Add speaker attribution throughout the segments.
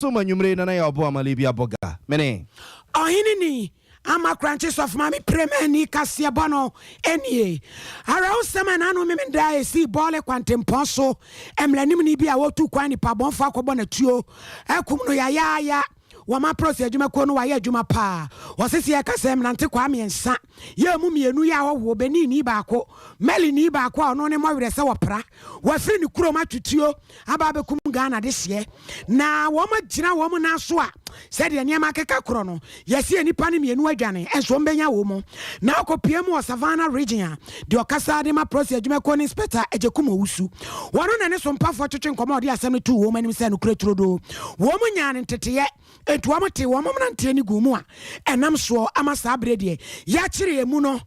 Speaker 1: so manyumre na ya obo amalibia boga mene
Speaker 2: ohinini ama crunches of mami premeni kasia bono enie ara usema na anu memenda esi bole kwantemposo emlanim ni bia wotu kwani pa bonfo akobo na tuo ekum no ya wama prosi adwuma ko no wa ye adwuma pa wosisi ya kasem nante kwa miensa ye mu mienu ya wo beni ni baako meli ni baako ono ne mo werese wopra wafiri ni kuro matutuo aba bekum Ghana de hye na wo ma gina wo mu na so a said de niam akeka kuro no yesi anipa ne mienu adwane enso mbenya wo mu na akopie mu Savannah region de okasa de ma prosi adwuma ko ni inspector ejekum owusu wono na ne Sompa fo twetwe nkomo de asem no tu wo manim se no kureturodo wo mu nya ne teteye etu amate wo momnante ni gumu a enam so amasa abrede ya kire emu no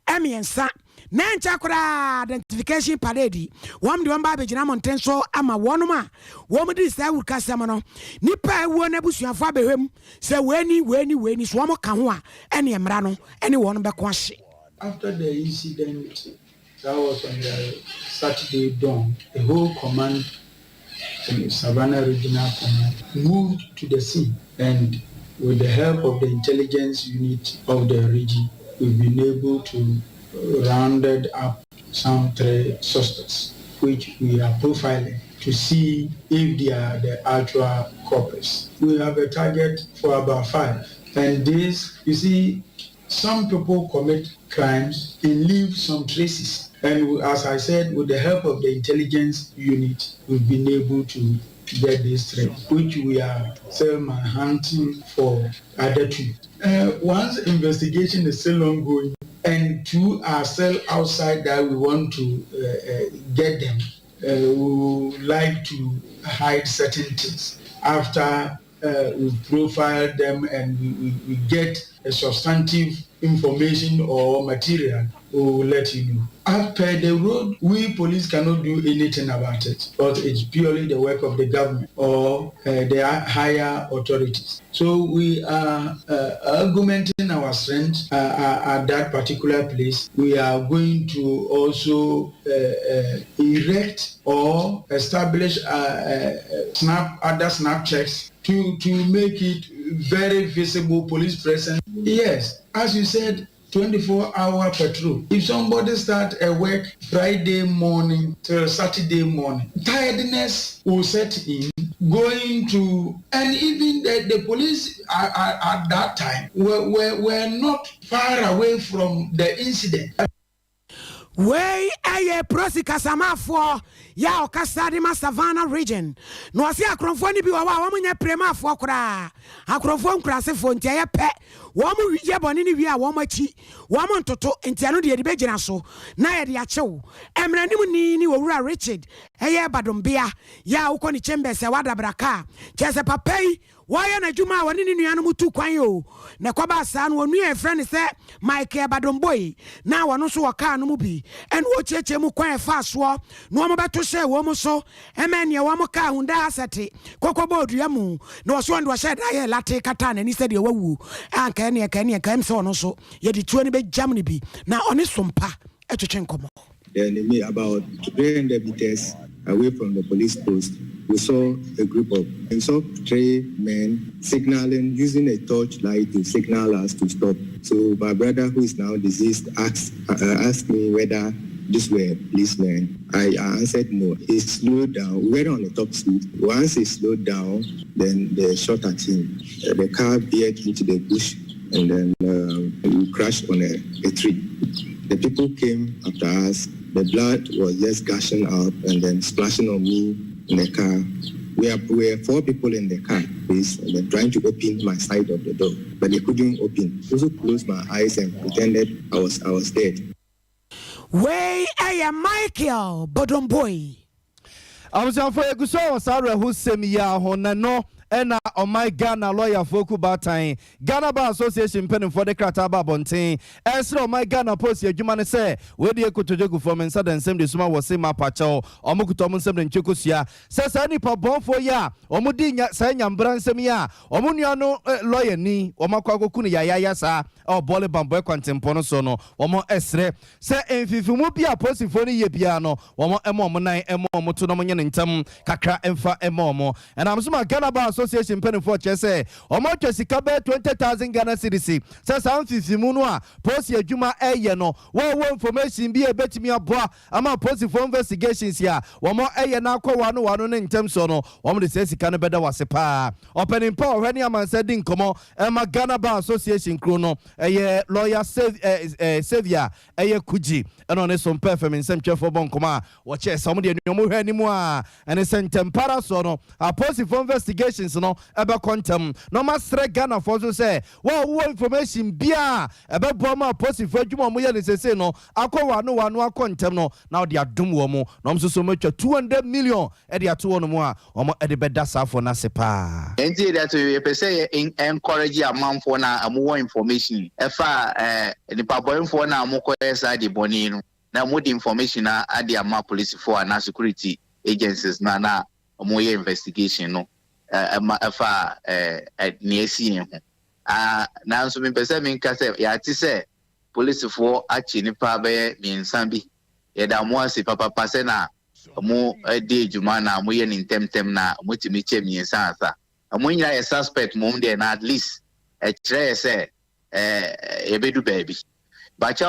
Speaker 2: emiensa na nchakura identification parade wam de wamba be gina monten so ama wonoma wom di sa wurkasam no nipa ewo na busuafo abehwem se weni so wom ka ho a ene emra no ene won be ko ahye.
Speaker 3: After the incident that was on the Saturday dawn, the whole command, the Savannah Regional Command, moved to the scene, and with the help of the intelligence unit of the region, we've been able to rounded up some 3 suspects, which we are profiling to see if they are the actual culprits. We have a target for about 5, and this, you see, some people commit crimes and leave some traces. And as I said, with the help of the intelligence unit, we've been able to get this 3, which we are still hunting for other 2. Once investigation is still ongoing, and 2 are still outside that we want to get them, we would like to hide certain things. After we profile them and we get a substantive information or material, we will let you know. As per the road, we police cannot do anything about it, but it's purely the work of the government or the higher authorities. So we are augmenting our strength at that particular place. We are going to also erect or establish other snap checks to make it very visible police presence. Yes, as you said, 24-hour patrol. If somebody start a work Friday morning till Saturday morning, tiredness will set in, going to, and even the police at that time were not far away from the incident.
Speaker 2: Wey aye prosika samafo ya okasa de ma Savannah region no ase akronfo ni bi wa munya premafo kora akronfo nkurasefo ntia pe wo mu ye bone ni wi a wo machi wo mu ntoto ntia no de be gina so na ye de achew emranim ni wowura Richard eye badombia ya uko ni chambers e wadabraka chese papai why na juma woni ni nuanu mutu kwan yo na kwaba sa no onu e friend se Michael Badomboy na wono so waka no mu bi en wo cheche mu kwan fa so no mo beto hye wo mu so emene wo mo ka hunda asete kokobo odua mu na wo so ndo hye da ye late kata na ni se de wawu anka ne ka se wono so ye de tuo ni be jam ni bi na oni Sompa etwetwe nkomo.
Speaker 4: The enemy about 300 meters away from the police post, we saw a group of 3 men signaling, using a torchlight to signal us to stop. So my brother, who is now deceased, asked me whether these were policemen. I answered no. He slowed down. We were on the top seat. Once he slowed down, then they shot at him. The car veered into the bush, and then we crashed on a tree. The people came after us. The blood was just gushing out and then splashing on me in the car. We were 4 people in the car, please, and then trying to open my side of the door, but they couldn't open. I also closed my eyes and pretended I was dead.
Speaker 2: Way I am Michael Badomboy.
Speaker 1: I was for a guso Sarah who semi ya honano. Ena on my Ghana lawyer foku batain Ghana Bar Association penning for the Krataba Bontain. Esro my Ghana post your human say where the Ekotojogu from and Southern Assembly Suma was same pacho or Mukutomon Sem Chukusia. Says any pa bon for ya or Mudinya Sayam Bransemia or Muniano lawyer ni or Makwago Kuni Yayasa or Bolle Bamboy Quantempono Sono or more Esre. Say if you mupia posting for the piano or more Emo Monai Emo Motunomanian in Tam Kakra Enfa Emomo. And I'm Suma Ghana Bar Association penny for Chese, or more Chesikabe 20,000 Ghana cedis. Says Amfi Munua, post your Juma Ayano, well information be a bet me a boa, I'm a posting for investigations here, one more Ayana one in terms of no, one of the says he can better was a pa. Opening power, when a man said in Como, Emma Ghana Bar Association Chrono, a lawyer Savior, a Kuji, and on a some perform in some chef for Bonkoma, watch somebody anymore, and a sent Tempara sono, a posting for investigations no, about quantum, no master Ghana for to say, well, information bia, about Boma posting for Juma Muya is a say no, Aqua no one quantum no, now they are doom womo, no so much 200 million at the 2 more, or more at the bed that's for Nasepa.
Speaker 5: And that we say encourage a man for now more information. If the Pabo for now more side the Bonino, now more information at the Ama police for and security agencies na more investigation no if near seeing now so me person me kase ya ti say police for achi nipa be me nsambi ye da mo ase papa pase na mo de juma na mo ye ntem na mo ti me che me nsansa mo nyira ye suspect mo de na at least try say e bedu baby but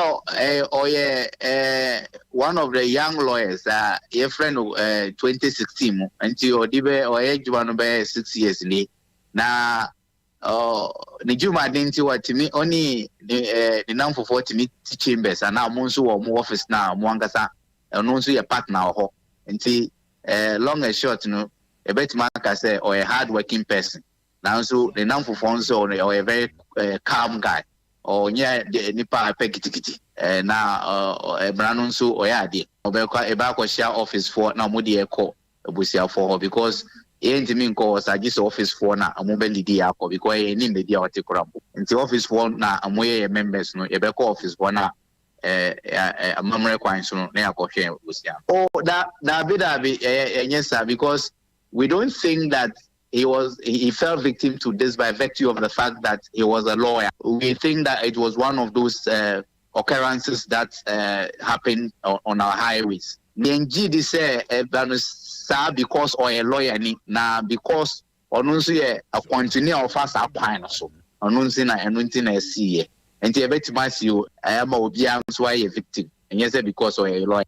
Speaker 5: one of the young lawyers your friend 2016 until odibe or age one be 6 years ni na ni juma denti watimi oni ni nam for 40 chambers and now mo nso wo mo office na mo angasa no nso ye partner ho nti long and short no e betima ka say or a hard working person now so the nam for nso or a very calm guy or nya nipa pekiti na brano nso o ya de obekwa e ba ko share office for na mo de e ko ebusia for because enti nko sagis office for na amobeli di akọ because eni me dia wate kurambo nti office for na amoye members no e be ko office for na amamre kwan so no na akọhwe ebusia that be yes sir because we don't think that he fell victim to this by virtue of the fact that he was a lawyer. We think that it was one of those occurrences that happened on our highways. Nenji say because or a lawyer ni na because onunsi a continue of us apine so onunsi na enunti na see and you bet you I am obia so a victim and yes because or a lawyer.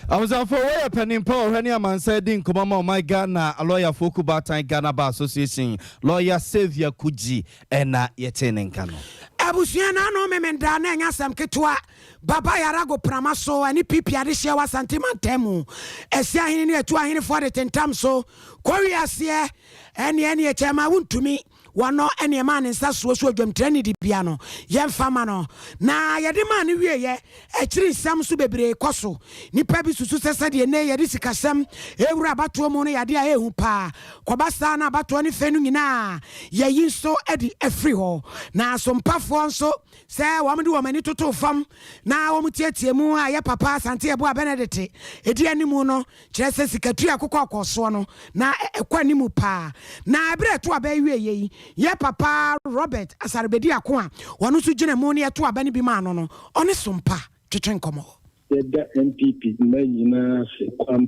Speaker 1: I was for a penny power when a man said in Kumama, my Ghana, a lawyer for Kubata Ghana Bar Association, lawyer Savior Kuji, and Yeten Kano.
Speaker 2: Abusiana no memendana nyasam ketwa baba yarago pramaso ani pipi adihye wa santimantemu esia hini ne etu ahini for the tentam so kwariase ene echema wuntumi wano ene ma ne nsa so adwamtrani di bia no yemfama no na yede ma ne wieye ekiri nsam so bebre koso nipa bi susu sese de ne yede sikasem ewura abato mu no yade a ehu pa kobasa na abato ne fenu nyina yeyin so edi efri ho na Sompa nso se wamde wamani toto fam na wamutietie mu a ye papa sante ebo Benedict edi animu no kire se sikatu akokọ akoso no na ekwanimu pa na ebre to abawie yi ye papa Robert asarbedi akwa wonu so gine mu ne to abani bi ma no one Sompa twetwen komo
Speaker 6: the MPP Manina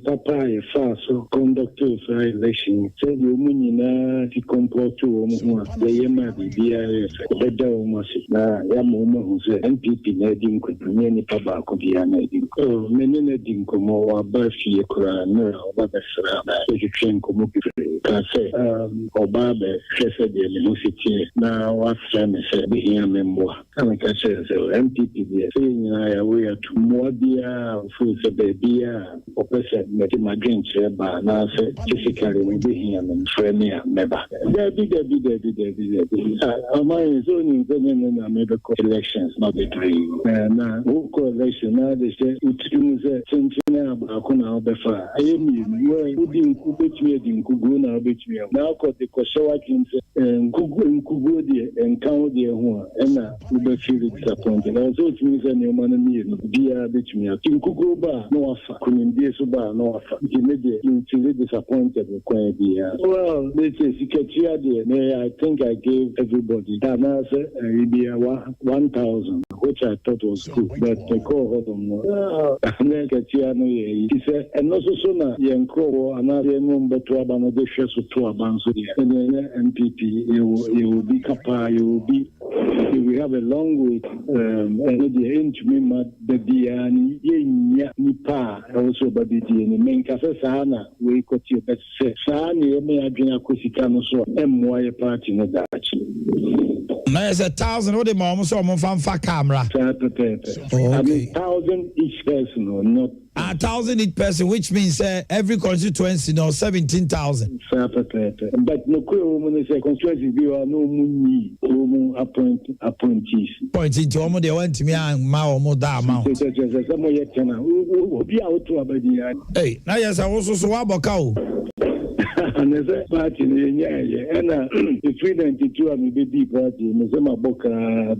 Speaker 6: Papa so conductors election said you munina to comport to the Yema BBIS the Damas Yamoma who's MPP Nadim could many Papa could be an oh many Nadim Como Bafi Kura Babasra you train Como say Obabe said the university now what time said be here member and I say MPP saying I we are to more full baby or person met my drink ba na say physically we be here and friend me member there be my zoning na medical elections not the dream na who coalition na they say utumuze sentina ba ko na obefa ayemi we din ku betumi din ku go na betumi na ko the kwashawa kinse nkugu de enkan de ho na we be feel disappointed na so utumuze ne man ni bia betumi nkugu ba no afa kunimdie so ba no afa imede feel disappointed with kwabia well they say secretary there I think I gave everybody and I say 1,000 which I thought was good, but the call no. He said, and also sooner, young crow, another number to abandon the shares to abanzo. And then MPP, you will be capa, you will have a long way, and the inch me, the Diani, Nipa, also, but the main Casasana, we got you, but Sani, may have been a Cosicano, so MY party in that.
Speaker 7: There's 1,000 or the mom so I'm from camera.
Speaker 6: I mean 1,000 each person, not
Speaker 7: 1,000 each person, which means every constituency 17,000.
Speaker 6: But no constituency you are no money appointees.
Speaker 7: Pointing to almost they went to me and more that amount. Hey, now yes, I also saw about cow.
Speaker 6: And as a party, and the 392 and the deep party, Mzema Boka.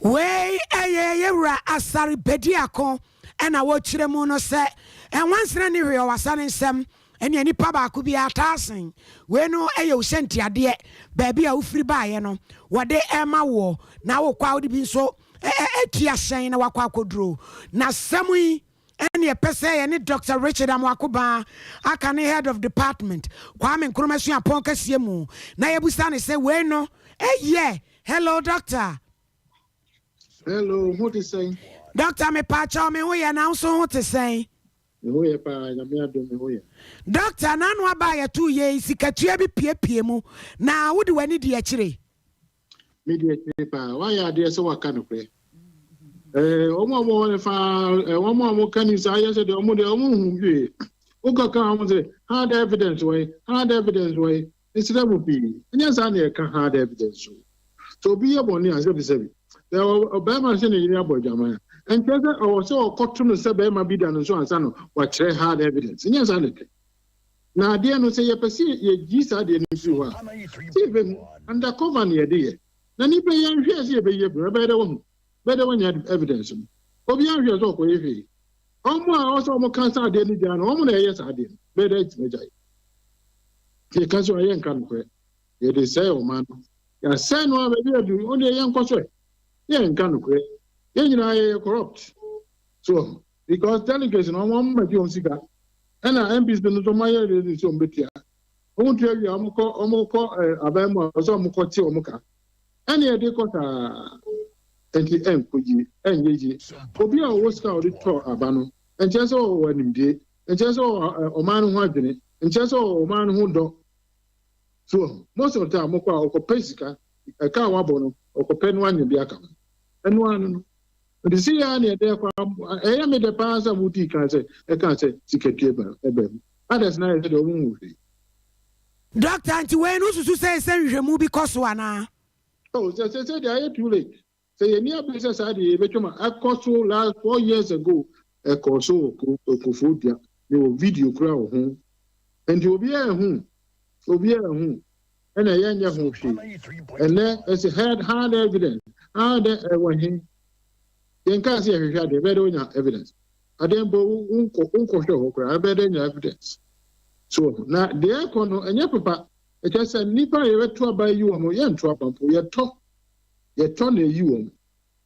Speaker 2: Way a asari bediako, and I watch the mono set, and once anyway, I was saying some, and any papa could be a tassing. We no ayo sentia dear, baby, I free by, you know, what they Emma war, now crowd be so, tia saying a wakako drew. Now, some we. Any person, any Dr. Richard Amwakuba, I can head of department. Kwame Nkrumah Ponka Siemu. Na Yabusani say, "We no, yeah. Hello, doctor."
Speaker 8: Hello, what is saying?
Speaker 2: Doctor, me pacha me we announce what to say. Doctor, nanu abaya 2 years. Sikatuya bi pie mu. Na wudi wani di achire.
Speaker 8: Me di pa. Why are there so wakanokwe? One more can you say? I said, hard evidence way. Instead of be, and yes, I need hard evidence. So be a bonny as if there were Obama saying in your boy, Jamaica, and present also a cotton Sabema be done and so and so, what hard evidence. And yes, I need. Now, dear, no say, you perceive ye Gisa didn't you are. Even undercover near dear. Then you pay young shares here, be a better one. Better when you had evidence. Obian here talk with you. Also, more cancer didn't do. Yes, I did. Better it's me. You can't say, I can't quit. You say, oh man, you say no, only a young question. You can't quit. You know, corrupt. So, because delegates no one might be on cigar. And I am business to my ladies on Betia. I won't tell you, I'm call Abema or some Koti or Moka. Any idea got enti enkoji enyeji obi a wo ska odi to abano enche so o wanimdie enche so o man ho adwene enche so o man ho do so most of the time mokwa okopesika e ka wa bono okope no anya bi aka enu anu no the see ya na de kwa e ya me de pass abuti kan se e kan se siketue ba ebe others na e de o mu wi
Speaker 2: doctor anti we no susu say hwemu bi koso ana
Speaker 8: oh say they are too late. Say any business idea, I cost so last 4 years ago, a course of Kofodia, the video crowd home, and you'll be at home, and a young home, and then as a hard evidence, hard when he can't see if he had a better evidence. I didn't go uncle, I better evidence. So now the econo and your papa, it just a nipper ever to buy you a more young trap and for your top. Ye turn you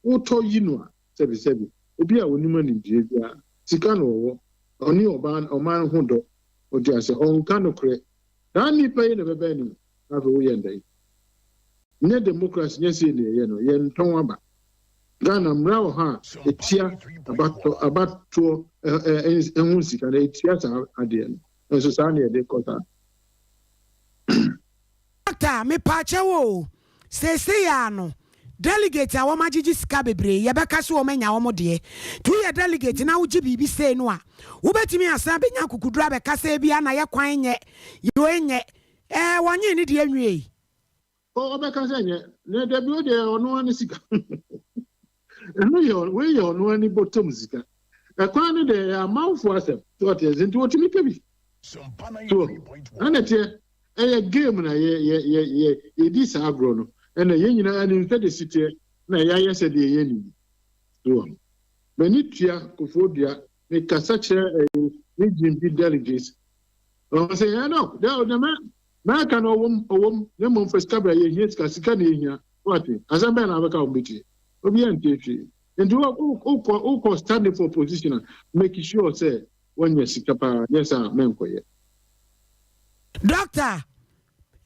Speaker 8: on. To you know, 77. Obi a woman in Javia, Sikano, or new ban or man hundo, or just a own kind of crate. Danny paying of a venue, have a way and day. Ne democracy, yes, yen Tomaba. Ghana Mrao ha, a tear about to a music and a theatre at the end. And Susania de Cota.
Speaker 2: Doctor, me pacho, say, ano. Delegate a woma gigi sika bebre ye beka so woma nya womo de tu ye delegate na wuji bibi say no a wo betimi asan benya kukudura beka say bia na ye kwan nye yo enye wonye ni de anwie
Speaker 8: o beka say nye ne de bi o de ono ani sika eno yo we yo no ani bottom sika e kwan ne de amanfo asem to te zinti wotimi kabi Sompa 93.1 anete e game na ye dis agro no and a yen in the city, na ya said the yen. Benitia, Kofodia, make such a region be delegates. I say, I know, the man can own, lemon for Scabra, yes, Cassicania, what? As a man, I will come with you. Obi antie. And who standing for position, making sure say when you're sick up, yes, menko.
Speaker 2: Doctor,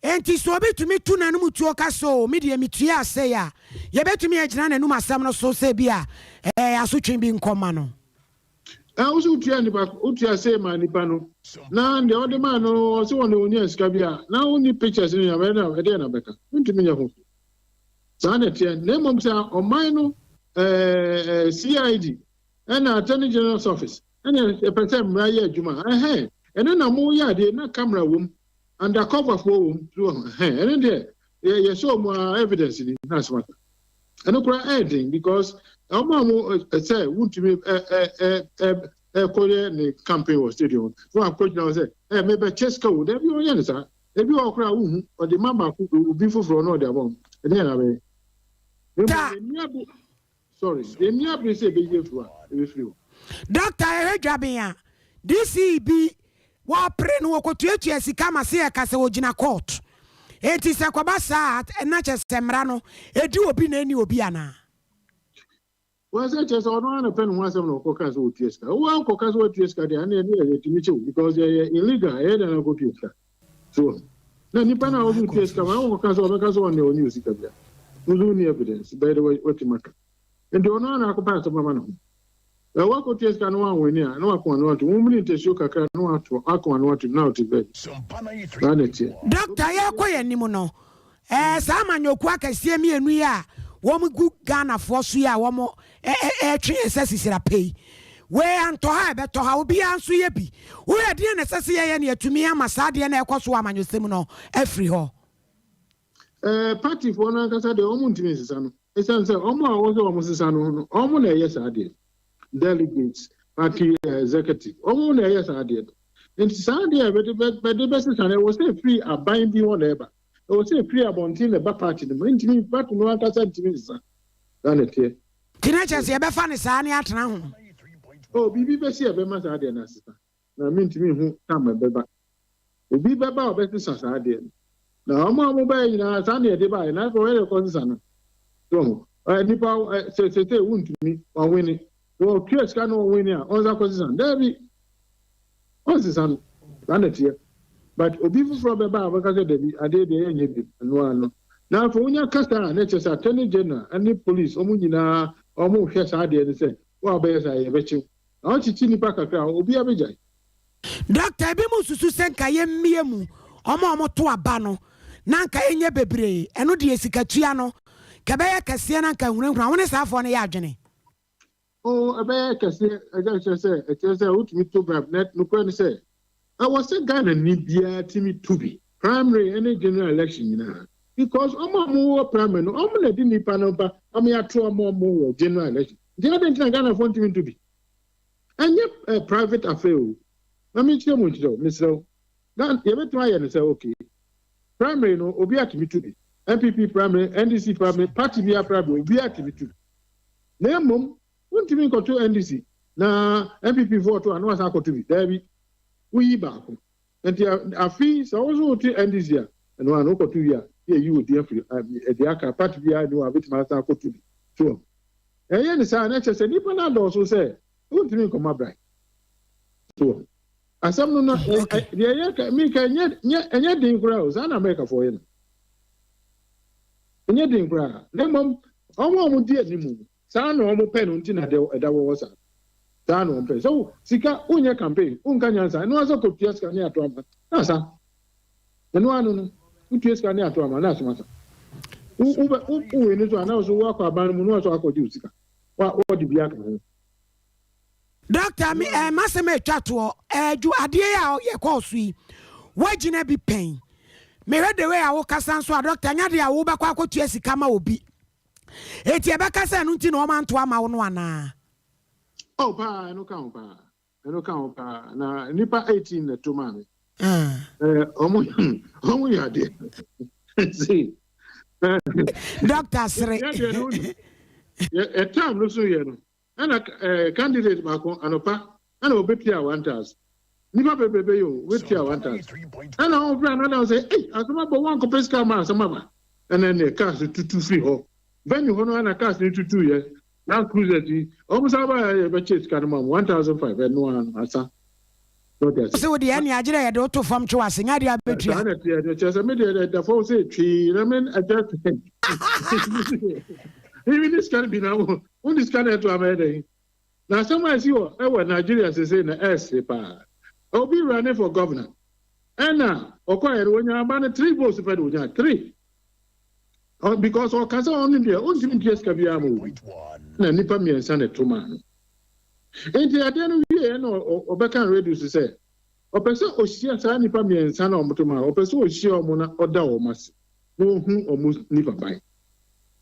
Speaker 2: enti so be to me tu na no mutu oka so media mitua say ya ye betumi agina na no masam no so say bia asotwen bi nkoma no
Speaker 8: also tua ni ba utua say ma ni pa no na the other man no so won oni asika bia na oni pictures ni ya na e dey na beka ntumi nya ho sa na tie na mom say o man no CID and Attorney General's office and a person mra ya adwuma and na mo ya de na camera wom undercover for and there you show more evidence in that's what and no anything because say want to me Korea campaign was stadium so I coach now say maybe Cheska would have you answer if you okra or the mama who be for no the bomb and then sorry the near be say be free
Speaker 2: Doctor Erejabia DCB wa pre no kotuatua sika ma se ka se ogina court enti se kwaba sa na che semra no edi obi na eni obi ana
Speaker 8: wa se che so no na pen ho asem no koka so otueska wa koka so otueska de ana eni etimi che because illegal na go tueska so na ni pa na o otueska ma o koka so on the news ka bia no ni evidence by the way what maka and ono na akopa so mama no wako tieska no wan weni a no akon no atu mumni tesio kakra no atu akon no atu na atu be
Speaker 2: Doctor ya koye nimu no sa amanyoku akasie mienu ya wo gu Ghana fo so ya wo mo twe sesisira pay we anto ha be to ha obi anso ye bi wo ye de na sese ye na atumi amasa de na ekoso amanyosem no afri ho
Speaker 8: party for na kasa de omu ntimi sisa no esan se omu a wo so omu sisa no omu na yes ade delegates party executive omo na yes ade and Sunday but the best and was say free a binding whatever it was say free abontin the back party the intimi party no anta intimi sa dan it here
Speaker 2: teenagers ye be fa ne sa ne atena ho
Speaker 8: oh bibi be see e be ma sa ade na sisa na me intimi hu tam be ba obi be ba obe sisa sa ade na omo ba yin sa na de ba na ko we ko sisa na so nipa say wuntimi wa weni well, Chris can no win here. On that position, there be on this and here. But Obifu from the bar, because I did the no. Now, for when you cast a nature attorney general and the police, Omunina, almost yes, I did say, well, bears I bet you. I'll teach you Paka, Obi Abijay.
Speaker 2: Doctor Bimu Susenka yem miemu, Omo to a bano, Nanka enye bebre, and no de Sikatiano, Kabaya Cassiana can run round as half on a yajane.
Speaker 8: Oh, a bear can say, I just say, it is a root me to grab net, no can say. I was a Ghana need Timmy to be primary any general election, you know, because I'm more primary, no, I'm not in panel, but I'm here to more general election. The other thing I Ghana want him to be. And yet, a private affair. Let me tell you, Mr. Now, you ever try and say, okay, primary, no, Obiaki me to be. MPP primary, NDC primary, party be a primary, Obiaki me to be. Name won't even go to NDC. Now, MPP vote to and what's I to be. There be we back. And the fees also to NDC. And one over 2 years, here you would dear the Aka party be I know a bit master to be. So, and then the sign, said, Nippon also say, won't even come up right. So, as some no, the me can yet, and yet didn't grows, and America for him. And yet didn't grow. Then, mom, almost dear Nimu. San no pen until that was a San on pen. So, Sika, unya campaign, Uncanyansa, no other could just can near to him. Nasa. The one who just can near to him, and that's matter. Who in it to announce work about Munoz or could do Sika. What did be happening?
Speaker 2: Doctor, me must make chatwo, do adia ye call sweet. Why Gina be pain? Me read the way I walk as answer, Doctor Nadia, Uba Quaco Tiesi Kama will be. Eti abaka sa nti no ma nto ama wo no ana
Speaker 8: oh pa no kan pa na nipa 18 na to ma me omo ya de see
Speaker 2: doctor sre
Speaker 8: e time no so ye no ana candidate ba ko anopa ana obepia 1000 nipa bebebe yo wetia 1000 ana o bra na say eh asoma bo wan ko peska ma asoma ba and then the cars to free ho venue hono na cars ni 2 years na cruiser ti almost about purchase can 1,500 and no one asa
Speaker 2: so the any agire ya do to fam cho asenya dia betua
Speaker 8: just me the phone say tree I mean I just even this can be now when this can to amede now someone see what Nigeria say na S pa obi running for governor and now okoye when you ban 3 votes for do 3 because o kasa on India o ntimi ties ka bia mo na nipa mi ensa na to man enti ade no wie na obeka reduce say opese ohia sa nipa mi ensa na omoto man opese ohia omo na oda o mase no hu omo nipa bai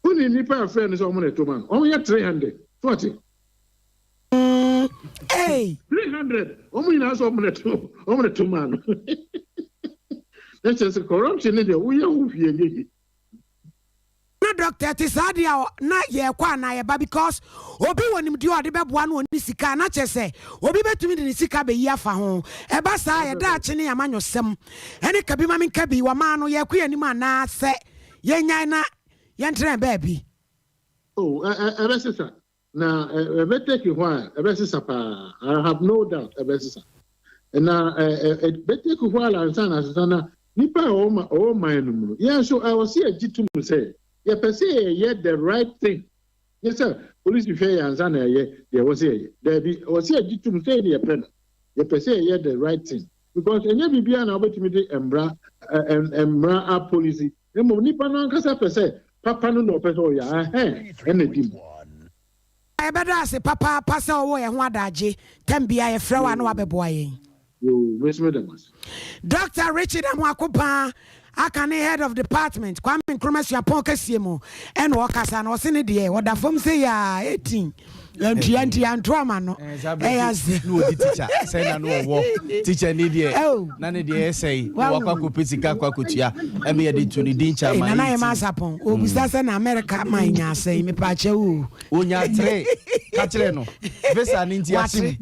Speaker 8: uni nipa afre no so omo na to man omo ya 300 40
Speaker 2: hey
Speaker 8: 300 omo ina so omo na to man that's just corruption in there we are who fie
Speaker 2: na doctor tisadia na ye kwa na ye ba because obi wonim di ode beboa na oni sika na chese obi betumi de sika be yi afa ho e ba sa ye da ache ne yamanyosem ene kabi ma men kabi wa ma no ye kwa anim ana se ye nyan na ye ntre ba bi
Speaker 8: oh ebesisa na beteki hwa ebesisa pa I have no doubt ebesisa na beteki hwa la sana nipa o ma enum yeah so I was here jitum say you per se the right thing. Yes, sir. Police be fair and sana ye was here. There was here to say the pen. You per se the right thing. Because any bibia na obetimi embra policy. Emo nipa na nkasa per se papa no per so ya dim.
Speaker 2: I better say papa pasa owo ye ho adaje tambia ye frewa na wabeboa yen.
Speaker 8: You miss me them.
Speaker 2: Dr. Richard Amwakopa Akane head of department Kwame Nkrumah Yapon Kasiemo and Wakasa no sene de oda fom say ya 18 anti antoma no yes
Speaker 1: no di teacher say na no wo teacher ni de na ne de say wakwa ko pesika kwa kutua e me de to ni din chama
Speaker 2: na na ma sapon obusa say na America man nya say me pa che o
Speaker 1: onya 3 ka kire no visa ni nti asim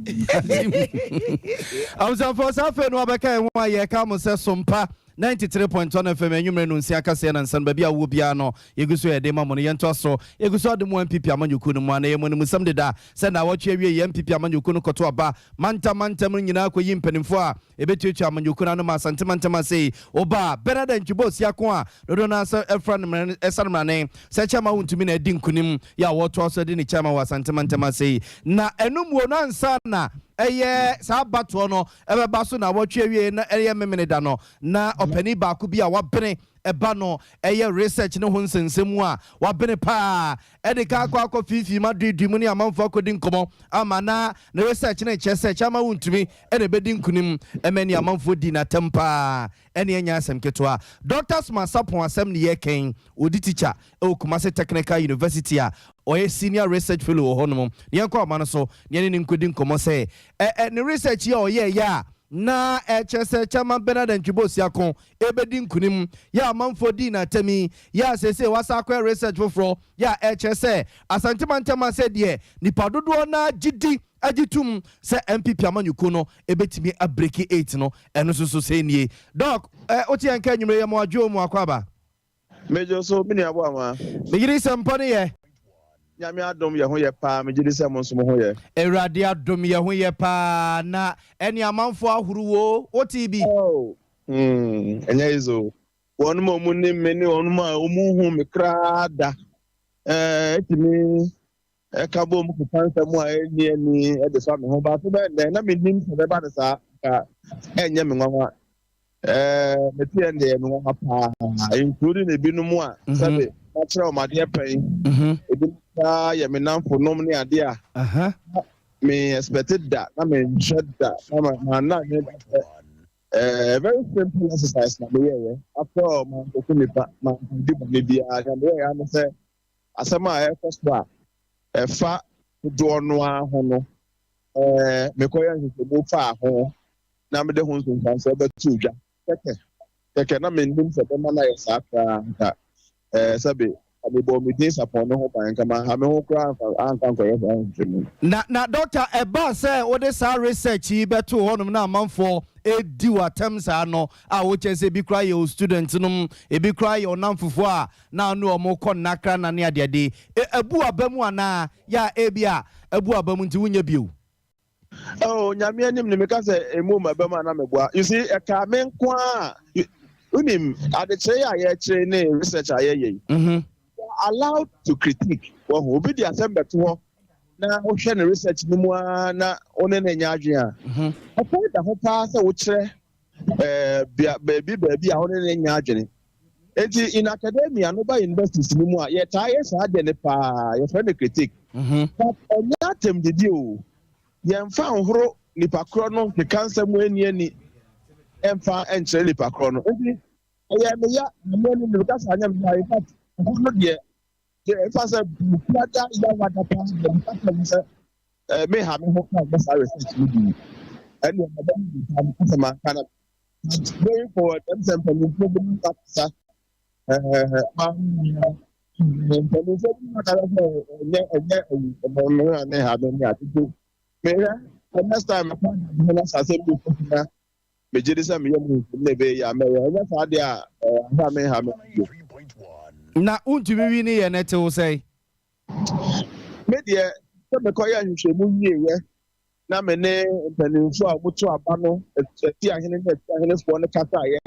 Speaker 1: awza for safe no abeka ho aye ka mo se Sompa 93.1 FM enyumre no nsia kase na nsan ba bia wo bia no yeguso ye de mamono ye nto so yeguso de mo MPP amanyuku no mu ana ye mo no sam de da se na wo twa wie ye MPP amanyuku no koto aba manta mo nyina akoyi mpanimfo a ebetuatu amanyuku na no ma santemantema sei oba better than chibosi akon a dodo na sa efran esanmane se chama wuntumi na edi nkunim ya wo to so de ni chama wa santemantema sei na enumuo no ansa na eye sa bato no ebeba so na wotwe wie na eye memene da no na opani ba ku bia wabene eba no eye research ne ho nsensemu a wabene pa ede ka akwa fifi ma dudu ne amanfo akodi nkomo ama na research ne chese chama wuntumi ede bedi nkunim emani amanfo di na tempa ene enya asem ketwa doctors masapon asem ne ye ken odi teacher e Kumasi Technical University a oye senior research fellow honom ne kwa ma no so ne ne nkodi nkomo se ne research ya oye ya na chese chama Bernard Chibosi akon ebedi nkunim ya amanfo di na temi ya sese wasa akwa research foforo ya chese asantemantema se de nipa dodo na gidi agitum se MPP amanyuku no ebetimi abreki 8 no eno so se nie doc oti anka nwumre ya mo adwo mu akwaba
Speaker 9: mejo so mini abo ama
Speaker 1: megiri sempone ye
Speaker 9: nyame adom ye ho ye pa megiri se mo nso mo ho ye
Speaker 1: erade adom ye ho ye pa na eni amanfo ahuruwo oti bi
Speaker 9: enya izo wonu mo mu ne meni wonu ma omu hu me krada etimi kabo mu kupansa mu a eni e de fa me ho ba so be na me nim se be ba de sa ka enye me nwa me tie nde me nwa pa including ebinu mu a sabe natural madie pen ebi ta ye me namfo nom ne ade a me expected that na me dread that na very simple exercise na me ye after man ko me pa man di bo me bia na me ya no say asema e first ba e fa do no a ho no me ko ya nso mo fa ho na me de ho nso nsan se ba tu dwa keke na me ndim se be ma na ye sakra nka sabe abebo me dey support no ho pan kama ha me ho kra anka ko ye
Speaker 1: na doctor eba say wo de sa research yi beto honum na amanfo edi watem saa no a wo che se bi kra ye student no e bi kra ye onamfofo a na no omo kɔ nakra na ne adede abu abamu ana ya ebia abu abamu nti wunye bio.
Speaker 9: Oh, nyame anim ne meka se emu mabama na meboa. You see, e ka men kwa unim adekye ya ye kire ne research aye allowed to critique. Well, obi di assemble to ho na wo hwe ne research ni mu na one na nya adwen a. Apo da ho pa se wo kire baabi a one na nya adwen. Enti in academia no ba universities ni mu a ye ta ye sa de ne pa ye friend critique. But onya tem de o. Yemfa nhoro nipa kro no ke cancer mu ani emfa enche nipa kro no enti eya me ya me ni ka sa nya me ya fact no de emfa se buada ya wada pa de se me ha me ho ka sa research ni bi and you madam ka ma kana going forward them simple ni problem ka sa ma ni so na ka ne ha me ati next time I say me jidi say me yam ne be ya me ya fa de a ha me
Speaker 1: na untumi wi ni ye nete wo say
Speaker 9: me de se me ko ya nhwehwemu yiye na me ne mpanimfo a mutu aba no ti ahene fo ne kasa ye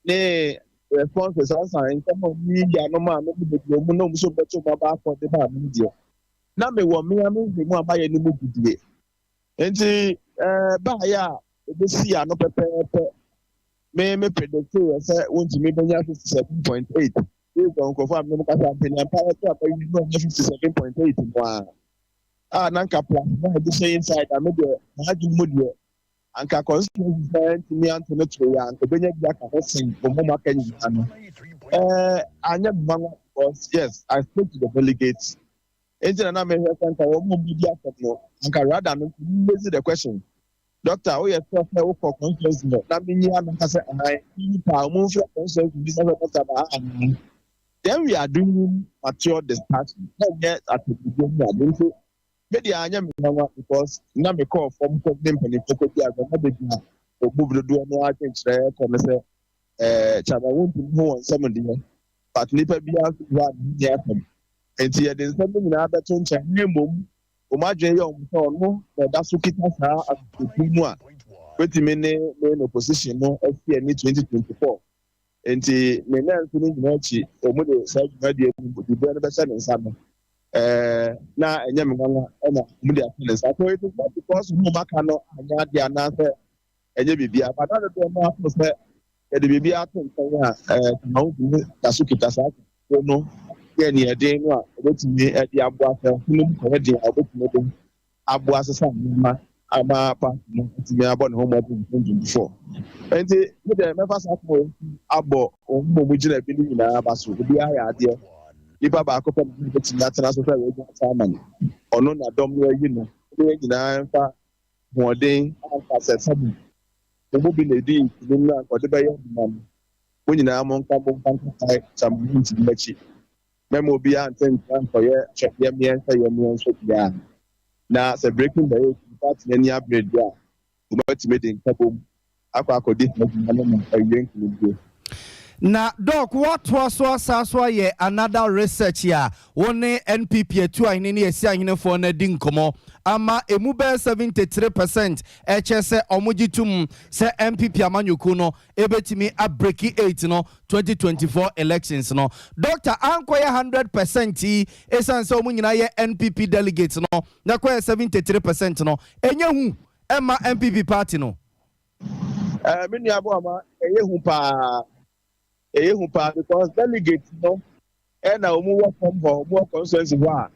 Speaker 9: ne responses answer in terms of media no ma me be mu no so beto ma ba for the ba media na me wo me mu abaye ni mu gudie enti ba ya be si ya no pepepe me predict say won't me benya 57.8 we go confirm me ka say me empire to apa you know 57.8 mo na nka plan na be say inside am de na ju mu de anka constituent me anto to ya anka benya bia ka ho sen mo ma kan yi ano anya bang because yes I spoke to the delegates. Engine and I may have sent a woman media no. And rather than raise the question, Doctor, we are talking for conference. That means you have to say, I move your conference. Then we are doing mature discussion. Not yet at the beginning. Maybe I am because now me call from them and if you are going to move the door, no, I think say, Chama won't know on some of them, but Nipper be out to run. Enti ya de nsɛm nyinaa bɛto nkyɛn ne mmom ɔmadwen yɛ ɔmo no na da so kita saa akuku mu a wetumi ne opposition no afi ani 2024 enti ne nan so no nyinaa akyi ɔmo de saa dwumadie no bibia no bɛhyɛ ne nsa no na ɛnyɛ me nwanwa ɛna ɔmo de afi ne nsa so it is not because mo maka no anya ade anaasɛ ɛnyɛ bibia but that is no afo sɛ yɛde bibia ato nkyɛn a ma wo da so kita saa no yeah, near day, no, what's me at the Abuasa, Abuasa, Abuasa, Ama, me about home in 2024. And the members of Abo, or Mobile Billy in Abasu, the idea. If I back up national family, or no, I don't know, you know, more day, something. The mobile day, or the bay when you are among some means memo be anten for your check your so now say breaking the part any upgrade there but made in couple akwa this
Speaker 1: na doc what was ye another research here one NPP to ahine ne esi ahine for na di nkomo ama emu be 73% ehse omogitum se NPP amanyoko no ebetimi a break 8 no 2024 elections no Dr. Ankoye 100% esan se omunyina ye NPP delegates no na koye 73% no enye hu ema NPP party no
Speaker 9: mini abo ama eye hu pa because delegates no na omu work from home work consensus wa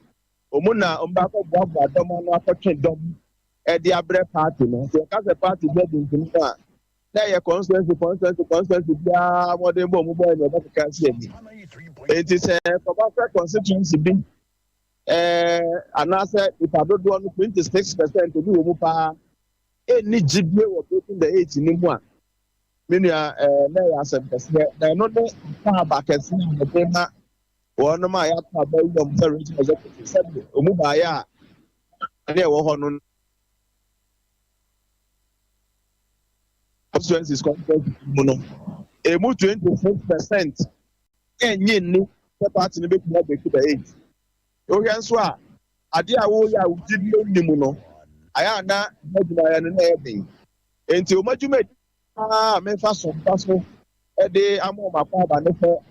Speaker 9: omu na omba ko bua dom no akotwe dom di abre party no so ka se party be din no na ye consensus bia modern bo mu boy no ba ka se ni it is for our constituency bi anase ipadodo no 26% bi omu pa ni gibie wo breaking the 8 ni mu a menu na ya asempese na no no fa bakesi na be na wono ma ya ta ba yo mo regional executive said omu ba ya na e wo ho no constituencies constituency emu 26% enye ni the party no be kuma be to the 8 o hwan so a ade a wo ya ugidi onimu no aya na maduma ya no na ebe enti o maduma me fa so e de amo ma pa ba ne fo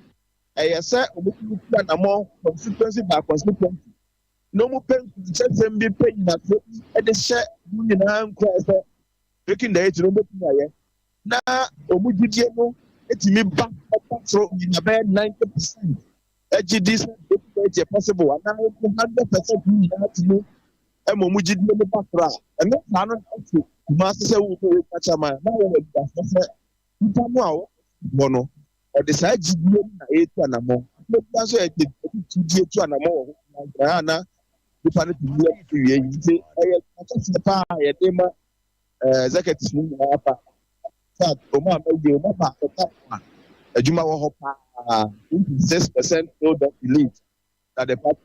Speaker 9: se o be ku na mo constituency by constituency no mu pen system bi pen na so e de hye mu nyina nkwa se making the 8 no be kuma ye na o mu gidi no etimi ba so na be 90% this is possible and now 100% we have to know mu gidi no bakra and na no to ma se wo ko kacha ma na wo da se ntamu a wo no o de sa gidi na etu anamo no da so e gidi etu anamo wo na nipa no to wie yi se e kacha se pa ye de ma executive mu na pa sa o ma be o ma pa ta adwuma wo ho pa 6% know don't believe that the party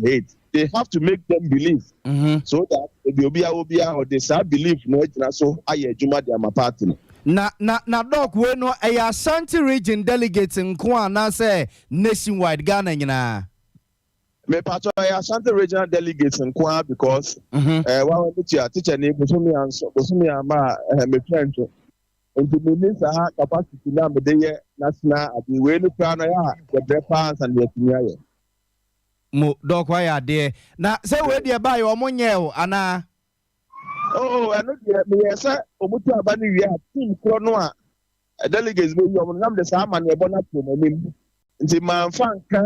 Speaker 9: hate. They have to make them believe so that the obia or they say believe no so aye adwuma de ama party
Speaker 1: na doc we no Ashanti region delegates nko na say nationwide Ghana nyina
Speaker 9: me part of Ashanti regional delegates nko because one teacher ni bosumi ama me friend into minister capacity na me dey national at the way no plan ya the breakfast and the tumia
Speaker 1: mo doc why are there na say we dey buy omonye o ana
Speaker 9: I know me say omutu aba ni wi a team kro no a delegates be yo nam de sa ma na ebo na to manim nti man fan ka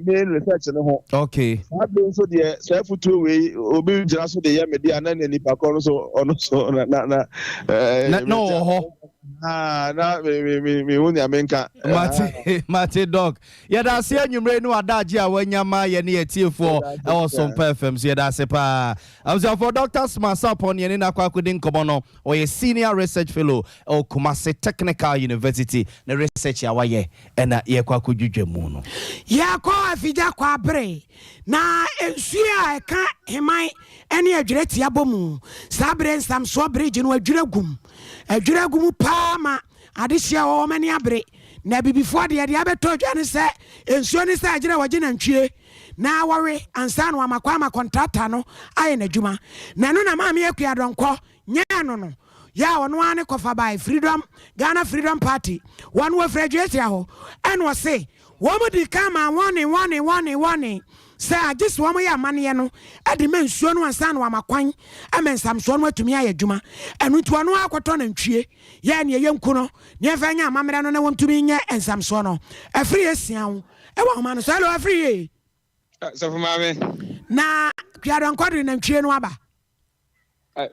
Speaker 9: main research no ho
Speaker 1: okay
Speaker 9: abi so de say futu we obi jira so de ya me dia na ni pa ko so ono so na
Speaker 1: no ho
Speaker 9: na me woni amenka
Speaker 1: mate dog ya da se anwumre no adaje a wanyama ye ne etiefo e wo Sompa FM so ya da se pa am for Dr. Smasa upon ye na kwakudin komono o ye senior research fellow o Kumasi Technical University na research ya waye e na ye kwakudwudwemu no
Speaker 2: ya ko afija kwa bre na ensua e ka heman ene adwireti abomu sabre nsam so bridge no adwiragum paama adehia wo mani abre na bibifo de abeto adwane se ensuo ni se agire waje na ntwie na wawe ansa no amakwa ma contractor no aye na dwuma na no na maame akua donko nya no ya wono ane kofa by freedom Ghana Freedom Party one we graduate ya ho and we say wo mo di kama one say agis wo mo ya mane no ade mensuo no ansa no amakwan amensam so no atumi aye dwuma enu to no akoto na ntwie ya ne yenku no ne fa nya amamre no na womtumi nya ensam so no afri esian e wo ma no so lo afri
Speaker 10: so for mame
Speaker 2: na kwiadon kwadu na ntwie no aba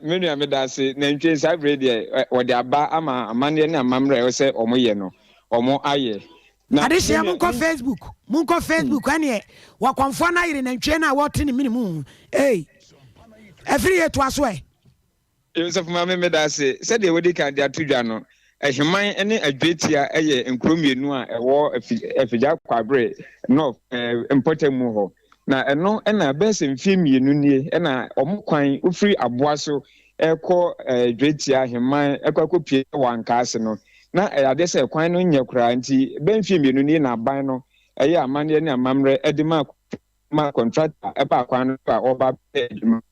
Speaker 10: menu amedase na ntwie sabre de wo de aba ama amane ne amamre wo se omoye no omo aye
Speaker 2: adehia munko Facebook ane wakonfo na yire na ntwe na wote ne minimum every to aso
Speaker 10: so for mame medase said de wodi kan de atudwa no ehman ene adwetia eye nkromienu a ewo afija kwabre no importamu ho na eno na bese mfiemienu nie na omkwan ofri aboaso ekọ adwetia ahman ekọ wankase no na ade se kwan no nya kura nti benfie mienu ni na ban no eye amane ne amamre ede ma contractor eba kwan no a oba edwuma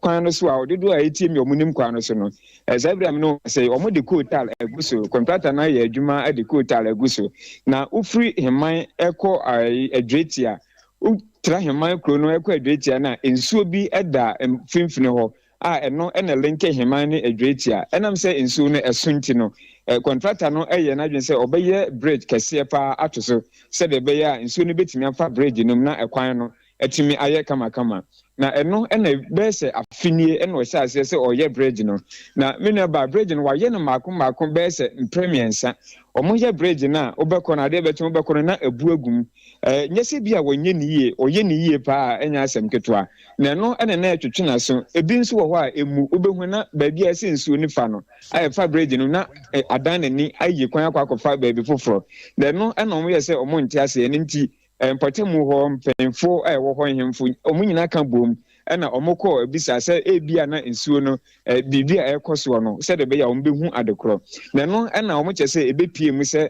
Speaker 10: kwan no so a odedo a etie mi omunim kwan no so no Zabram no say omo de kotal eguso contractor na ye adwuma de kotal eguso na ufri heman ekọ adwetia utra heman kro no ekọ adwetia na ensuo bi eda mfimfini ho eno ene linke heman ni adwetia enam se ensu no esunti no contractor no eye na dwen se obeye bridge kese pa atoso se de be ya ensu no betimi afa bridge no na ekwan no etimi aye kama na eno ene be se afinie ene o se se oye bridge no na menaba bridge no wa ye no mako be se premiensa omoye bridge na obekọ na de betimi obekọ na ebu agum nyese bia wonye niye oye niye pa enya asem ketwa na eno ene na etwetwe na so ebi nso wo ho a emu obehu na ba bia ese nsuo ni fa no aye fa bridge no na adan ni aye kwan akwakofa ba bi foforo na eno ene omo ye se omo nti ase ene nti mpotemu ho mpemfo wo ho hemfo omo nyina ka bom ɛna ɔmokɔ ebisa sɛ ebia na nsuo no biribi a ɛkɔ so no sɛ de bɛyɛ ɔmbɛhu adekorɔ na no ɛna ɔmokyɛ sɛ ebepie mu sɛ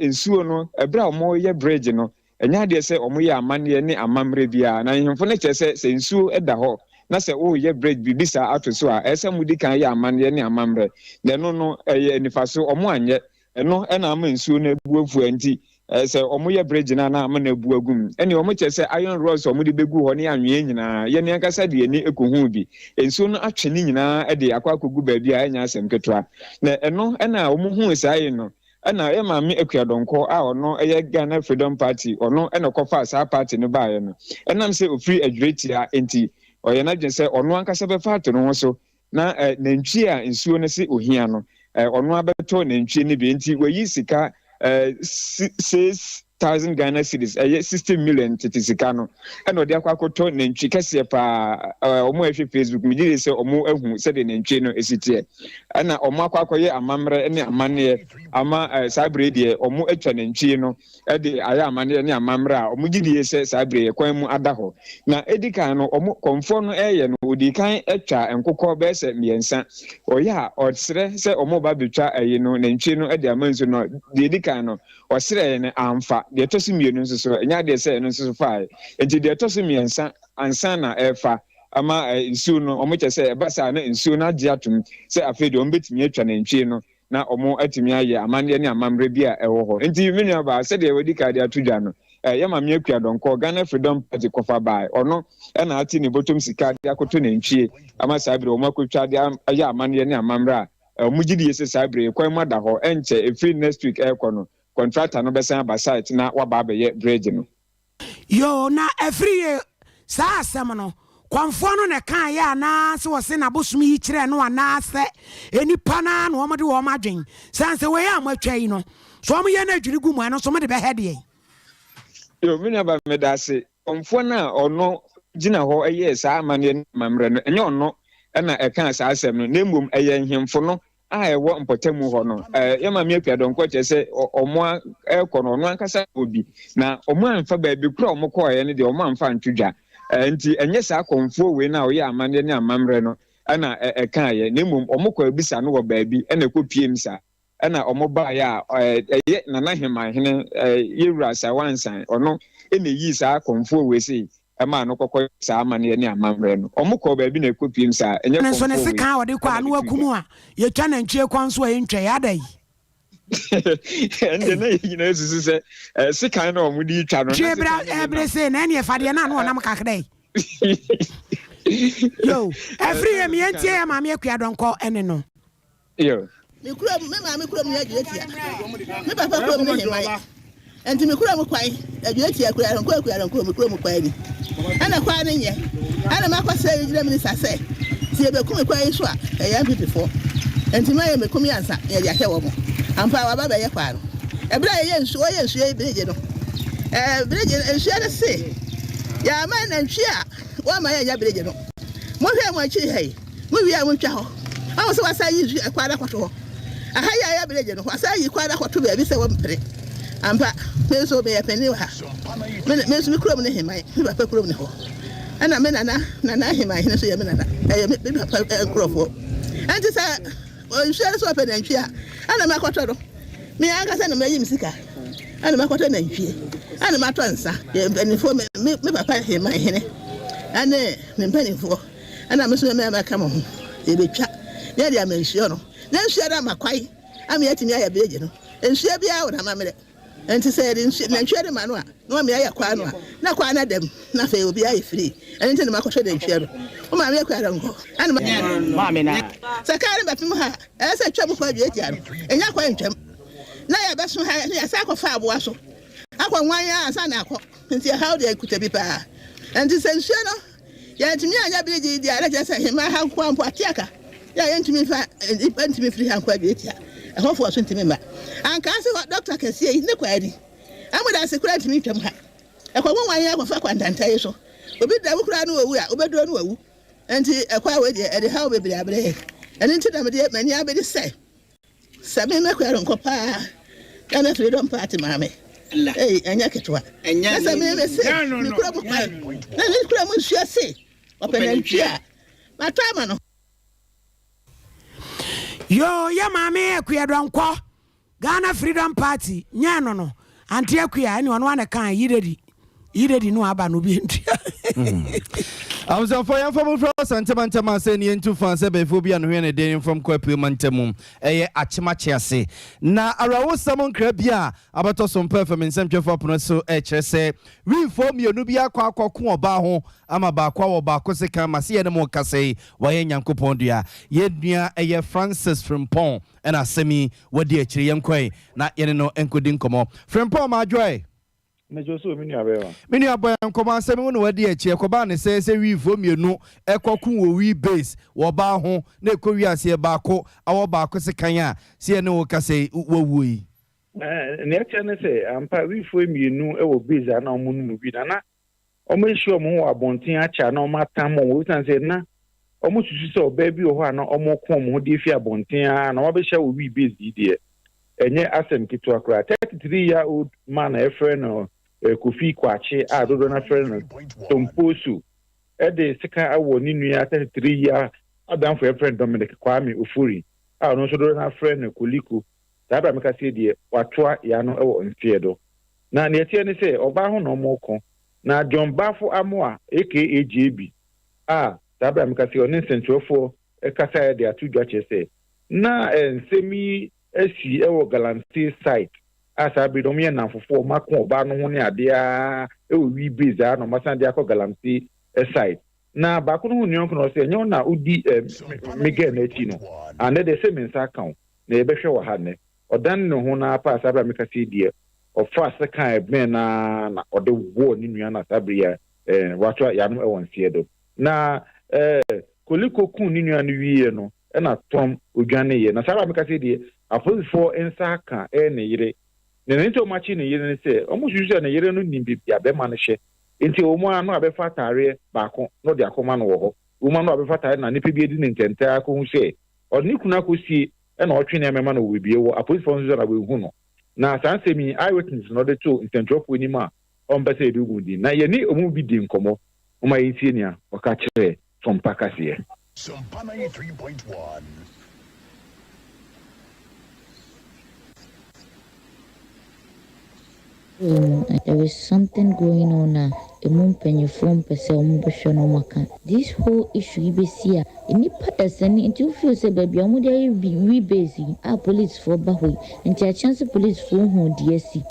Speaker 10: nsuo no ɛbra ɔmoyɛ bridge no ɛnya adeɛ sɛ ɔmoyɛ amanneɛ ne amammerɛ biara na nhemfo no kyerɛ sɛ nsuo ɛda hɔ na sɛ woyɛ bridge biribi saa ato so a ɛsɛ mudi kan yɛ amanneɛ ne amammerɛ na ɛno no ɛyɛ nifa so ɔmo anyɛ ɛno ɛna ama nsuo no abu afua nti sɛ ɔmo yɛ bridge na ama na abu agum ɛne ɔmo kyerɛ sɛ iron rods ɔmo de begu hɔ ne anwea nyinaa yɛne ankasa de ani ekohu bi nsuo no atwe ne nyinaa ɛde akɔ akɔgu baabi a ɛnya asɛm ketewa na ɛno ɛna ɔmo hu saa yi no ɛna yɛ maame akuadɔnkɔ a ɔno ɛyɛ Ghana Freedom Party ɔno ɛna kɔfa saa party no baeɛ no ɛnam sɛ ofiri adweretia enti ɔyɛ n'adwene sɛ ɔno ankasa bɛfa ato no ho so na nantwie a nsuo no se ohia no ɔno abɛtɔ nantwie no bi enti wayi sika 6,000 Ghana cedis 60 million tete sika no ɛna ɔde akɔ akɔtɔ nantwie kɛseɛ paa ɔmo ahwɛ Facebook megye sɛ ɔmo ahu sɛde nantwie no esiteɛ ɛna ɔmo akɔ akɔyɛ amammerɛ ne amanneɛ ama saa bere deɛ ɔmo atwa nantwie no ɛde ayɛ amanneɛ ne amammerɛ a ɔmo gye sɛ saa bere kwan mu ada hɔ na edi kan no ɔmo kɔmfoɔ no ɛyɛ no odi kan atwa nkokɔ bɛyɛ sɛ mmiɛnsa ɔyɛ a ɔsrɛ sɛ ɔmo ba betwa ɛyi no nantwie no ɛde ama nso no deɛ edi kan no ɔsrɛ ne amfa deɛ ɛtɔ so mmienu nso so ɛnya deɛ sɛ ɛno nso so fae nti deɛ ɛtɔ so mmiɛnsa ansa na ɛfa ama nsuo no ɔmo kyɛ sɛ ɛba saa na nsuo no agye atom sɛ afei deɛ ɔmo betumi atwa nantwie no na ɔmo atumi ayɛ amanneɛ ne amammerɛ bi a ɛwɔ hɔ nti me nua baa sɛdeɛ wɔdi kaade ato dwa no yɛ maame akuadɔnkɔ Ghana Freedom Party kɔfa baa ɔno ɛna ate ne bɔtɔm sika de akoto nantwie ama saa bere ɔmo akɔtwa de ayɛ amanneɛ ne amammerɛ a ɔmo gye die sɛ saa bere kwan mu ada hɔ ɛnkyɛ efiri next week ɛkɔ no contractor no bɛsan aba site na waba abɛyɛ bridge no
Speaker 2: yo na every saa asɛm no kwanfoɔ no na kan yɛ anaasɛ wɔse na bosom yi kyerɛ no anaasɛ enipa na na wɔn de wɔn adwen sanse wɔyɛ amatwa yi no so wɔn yɛ na adwiri gu mu ano so wɔn de bɛhɛ deɛ
Speaker 10: yo me naba me da se kwanfoɔ na ɔno gyina hɔ ɛyɛ saa amanneɛ mammerɛ no ɛnyɛ ɔno ɛna ɛka saa asɛm no na mmom ɛyɛ nhemfo no a ɛwɔ mpɔtamu hɔ no yɛ maame akuadɔnkɔ kyerɛ sɛ ɔmo ɛkɔ no ɔno ankasa obi na ɔmo amfa baabi kora ɔmo kɔɔyɛ no deɛ ɔmo amfa nto dwa nti ɛnyɛ saa kɔmfoɔ wei no a ɔyɛ amanneɛ ne amammerɛ no ɛna ɛkaayɛ na mmom ɔmo kɔ abisa no wɔ baabi ɛna ɛkɔ piem saa ɛna ɔmo baeɛ a ɛyɛ Nana Hemahene yɛwura Sawansan ɔno ɛna yi saa kɔmfoɔ wei sei ɛma no kɔkɔ saa amanneɛ ne amammerɛ no ɔmo kɔ baabi na ɛkɔ piem saa ɛnyɛ kɔmfoɔ
Speaker 2: nso ne sika a wɔde kɔ ano akumu a yɛtwa nantwie kwan so a yɛntwa yɛ ada yi
Speaker 10: ɛnde na yɛnyina susu sɛ sika no ɔmo de twa no
Speaker 2: twe bra ɛbre se na ɛne ɛfadeɛ na no ɔnam kakra yi yo every year me entie ya maame akuadɔnkɔ ɛne no
Speaker 10: yo
Speaker 11: me kura me maame kura me adwetia me papa kura me hemai enti me kura me kwai adwetia akuadɔnkɔ me kura me kwai ni ana kwai ne nyɛ ana makɔsɛ yɛgyina minista sɛ si ebeku me kwai so a ɛyɛ mpipifo enti ma yɛ me kumi ansa yɛ de ahwɛ wɔ mo ampa wa ba bɛyɛ kwaa no ɛbra yɛ nsuo bridge no bridge nsuo ne se ya ma na ntwi a wa ma yɛ bridge no mo hwɛ mo akyi hɛ mo wi a mo twa hɔ awo sɛ wasa yi kwada kɔto hɔ aha yɛ bridge no wasa yi kwada kɔto baabi sɛ wɔ mpere ampa me so me yɛ pani wa me so me kurom ne hemai me papa kurom ne hɔ ana me nana hemai ne so yɛ me nana ɛyɛ me papa nkurɔfo ɛnti sɛ nsuo so pɛ nantwie a ana makɔtɔ do me ankasa na mayi msika ana makɔtɔ nantwie ana matɔ nsa mpanifo me papa hemai hene ane me mpanifo ana me so me maka mo ho ebetwa ne dia mansuo no na nsuo da makwai ama yatimi aya beje no nsuo bia wo na mamre enti sɛ nantwie de ma no a na me aya kwa no a na kwa na dem na fe obi ayi free enti na makɔtɔ nantwie no o ma me akuadɔnkɔ ana ma me na sakare bapim ha ɛsɛ twam kwa dwetia no enya kwa ntwam na ya beso ha ya sa akɔfa aboa so akɔ nwan ya asa na akɔ enti how de akuta bi pa enti sɛ nsuo no ya ntimi anya beje di ara kyɛ sɛ hema ha kwa mpo atiaka ya ntimi fa ntimi free ha kwa dwetia ɛhɔfo so ntimi ma anka sɛ doctor kɛse yi ne kwa adi amoda se kura ntimi twam ha ɛkɔ nwan ya akɔfa kwantantai so obi da wukura no owu a obeduro no owu enti ɛkwa we de ɛde ha obebere abre ɛne nti da me de mani abedi sɛ me akuadɔnkɔ paa Ghana Freedom Party maame enya ketwa enya sɛ me se me kura mo kwai na me kura mo nsuo se openantia matama no
Speaker 2: yo ya mame akua donkọ Ghana Freedom Party nya no anti akua ani ono ane kan yiredi no aba no bi ntia
Speaker 1: I was on fire from Santa saying into fans a phobia and when a day from Quapumantemum, a achimachiase. Na arawo samon crabia about some performance and for Proso HSA. Reform your Nubia Quaco Baho, Amaba Qua Bacoseka, Masia and Mocase, Wayan Yankopondia, Yednia a Francis from Pont, and a semi, what dear Chianque, not Yenno and Kudinkomo. From Pont, my joy. Many aboy nkoma asem no wadi achi ekoba ne se wi fom yenu ekokun wo wi base wo ba ho na ekowi ase ba ko awo ba ko se kan a se ne wo kase wo wuyi
Speaker 12: ne acha ne se ampa wi fom yenu e wo base na omo nu bi na omo ehia omo wo abonten acha na omo atam wo tan se na omo susu se oba bi wo ho na omo ko omo de fi abonten a na wo be hia wo wi base di de enye asem kitu akra 33-year-old man a friend Kofi Kwache a dodo na friend Tomposu de sika awo ni nua 33-year adam for friend Dominic Kwame Ofuri a no so dodo na friend Koliko daba meka se de watoa ya no ewo nfiedo na ne tie ne se oba ho no moko na John Bafo Amoa aka AJB a daba meka se oni sentrofo kasa ya de atudwa chese na nsemi esi ewo Galamsey site asa bi domi na fofo makon oba no ho ne ade a ewo wi base no masan de akọ Galamsey site na ba ko no nyon ko se nyo na udi mega na chi no ande de se mensa kan na ebe hwe wo ha ne odan no ho na pa asa bra meka se die o fast kan ebe na ode wo ni nua na sabria wato ya no ewon sie do na Koliko kun ni nua no wie no na tom odwane ye na sabra meka se die apolifo ensa kan ne yire ne nto machi ne yire ne se omo susu ne yire no nimbi bia be ma ne hye enti omo anu abefa tare baako no de akoma no wo ho omo anu abefa tare na nipa bi edi ne ntenta akọ hye odni kuna kosie na otwe ne mema no wo bie wo apolifo nso na we hu no na sansemi eyewitness no de to ntentropo ni ma on be se edugu di na ye ni omo bi di nkomo omo yitie ni a o ka kire Sompa kase
Speaker 13: Sompa 93.1.
Speaker 14: There is something going on now. This whole issue be see any person into feel say baby I'm we busy our police for bahoy and a chance police for who DSC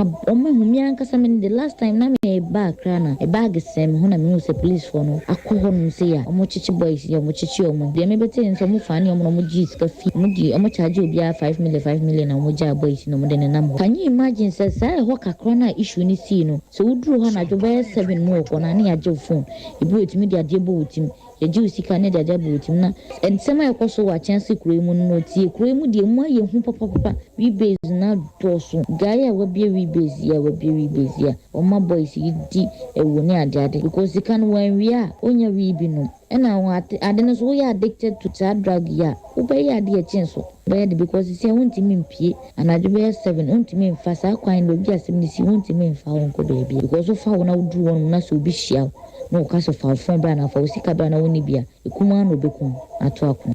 Speaker 14: the last time na me bag crana a bag same who na say police for no akọ say ya omochichi boys ya omochichi omo dey me bete nso mo fa ne omo mo gis ka fi mo di omo charge obi 5 million na mo ja boys no mo de nam. Can you imagine say ho kakra na issue ni see no so udru ho na jo 7 more kona na ya je phone ibu etimi de ade bo utim ye je usika ne de ade bo utim na ensema ekoso wa chance kuremu no tie kuremu de mu aye hu papa we base na doso gaya wa bia we base ya o ma boys yi di ewo ne ade because you can when we are onya we bi no na wa ade no so we are addicted to that drug ya obey ade a chenso bad because you say wontimi mpie anadwo be 7 wontimi mfa sa kwan do bia sem ni si wontimi mfa wonko baby because so fa wona udru won na so bi hia no ka so fa fon ba na fa usika ba na woni bia ekuma no bekum ato akun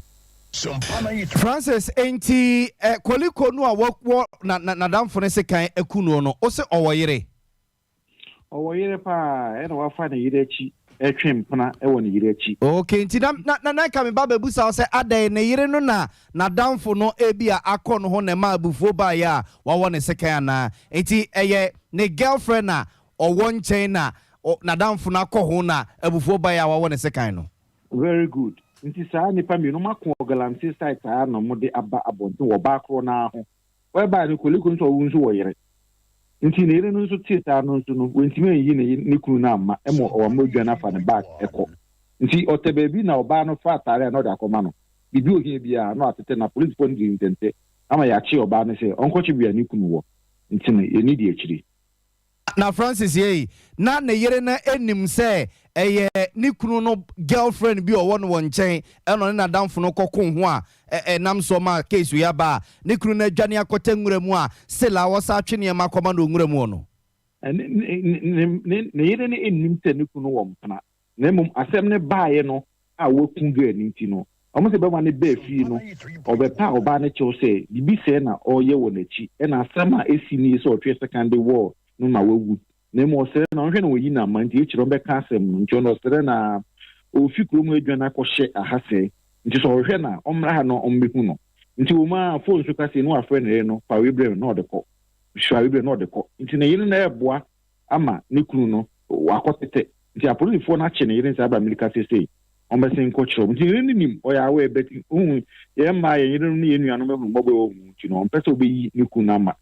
Speaker 1: Francis enti Koliko no a wokwo na damfo ne sekan ekunu no o se owoyere
Speaker 12: pa e na wa fa na yire chi etwem pona e woni yire chi
Speaker 1: okay enti na ka me baba busa o se adai ne yire no na damfo no ebia akọ no ho na ma abufuo ba ya wa wo ne sekan na enti eye ne girlfriend na owo nchen na damfo na akọ ho na abufuo ba ya wa wo ne sekan no
Speaker 12: very good nti saa nipa mi no makọ Galamsey site a na mo de aba abonto wo ba akọ na ho we ba ni Koliko nso wo nso wo yire nti ne yire no nso tita no nso no wentime yi ne kunu na ama emo o ma odwa na fa ne back eko nti otebebi na oba no fa tare na o da akoma no bibi ohie bia no atete na police phone di intente ama ya chi oba no se onkochi bia ne kunu wo nti ne ye ni di akiri
Speaker 1: na Francis ye na ne yere na enim se eye ni kunu no girlfriend bi owo no wonchen eno na damfo no kokon ho a nam so ma case ya ba ni kunu na adwane akota nwuremu a sela wo sa twene ma koma no nwuremu no
Speaker 12: ne yere ne enim te ni kunu wo mpana na mmom asɛm ne baeɛ no a wɔku girl no nti no ɔmo sɛ bɛma ne bɛɛ fie no ɔbɛpa a ɔbaa no kyɛw sɛ biribi sɛɛ na ɔyɛ wɔ n'akyi ɛna asɛm a ɛsi nie sɛ ɔtwe secondary war no na wawu na mmom ɔsrɛ na ɔhwɛ na ɔyi na ama nti ɛkyerɛ ɔbɛka asɛm no nti ɔno ɔsrɛ na ɔfi kurom adwane akɔhyɛ ahasɛe nti sɛ ɔhwɛ na ɔmmra ha no ɔmmɛhu no nti wɔn a phone so kase no afrɛ ne no pa webrɛ no ɔde kɔ hwɛ webrɛ no ɔde kɔ nti na yɛn na ɛboa ama ne kunu no wakɔtete nti apolisifoɔ no akye ne yɛn nsa aba milika sese ɔmbɛsɛn nkɔkyerɛ nti yɛn ne nim ɔyɛ awɛ bɛti yɛn mmaa yɛn ne yɛn nuanom ɛhu bɔbɔ wɔ mu nti no ɔmpɛ sɛ ɔbɛyi ne kunu ama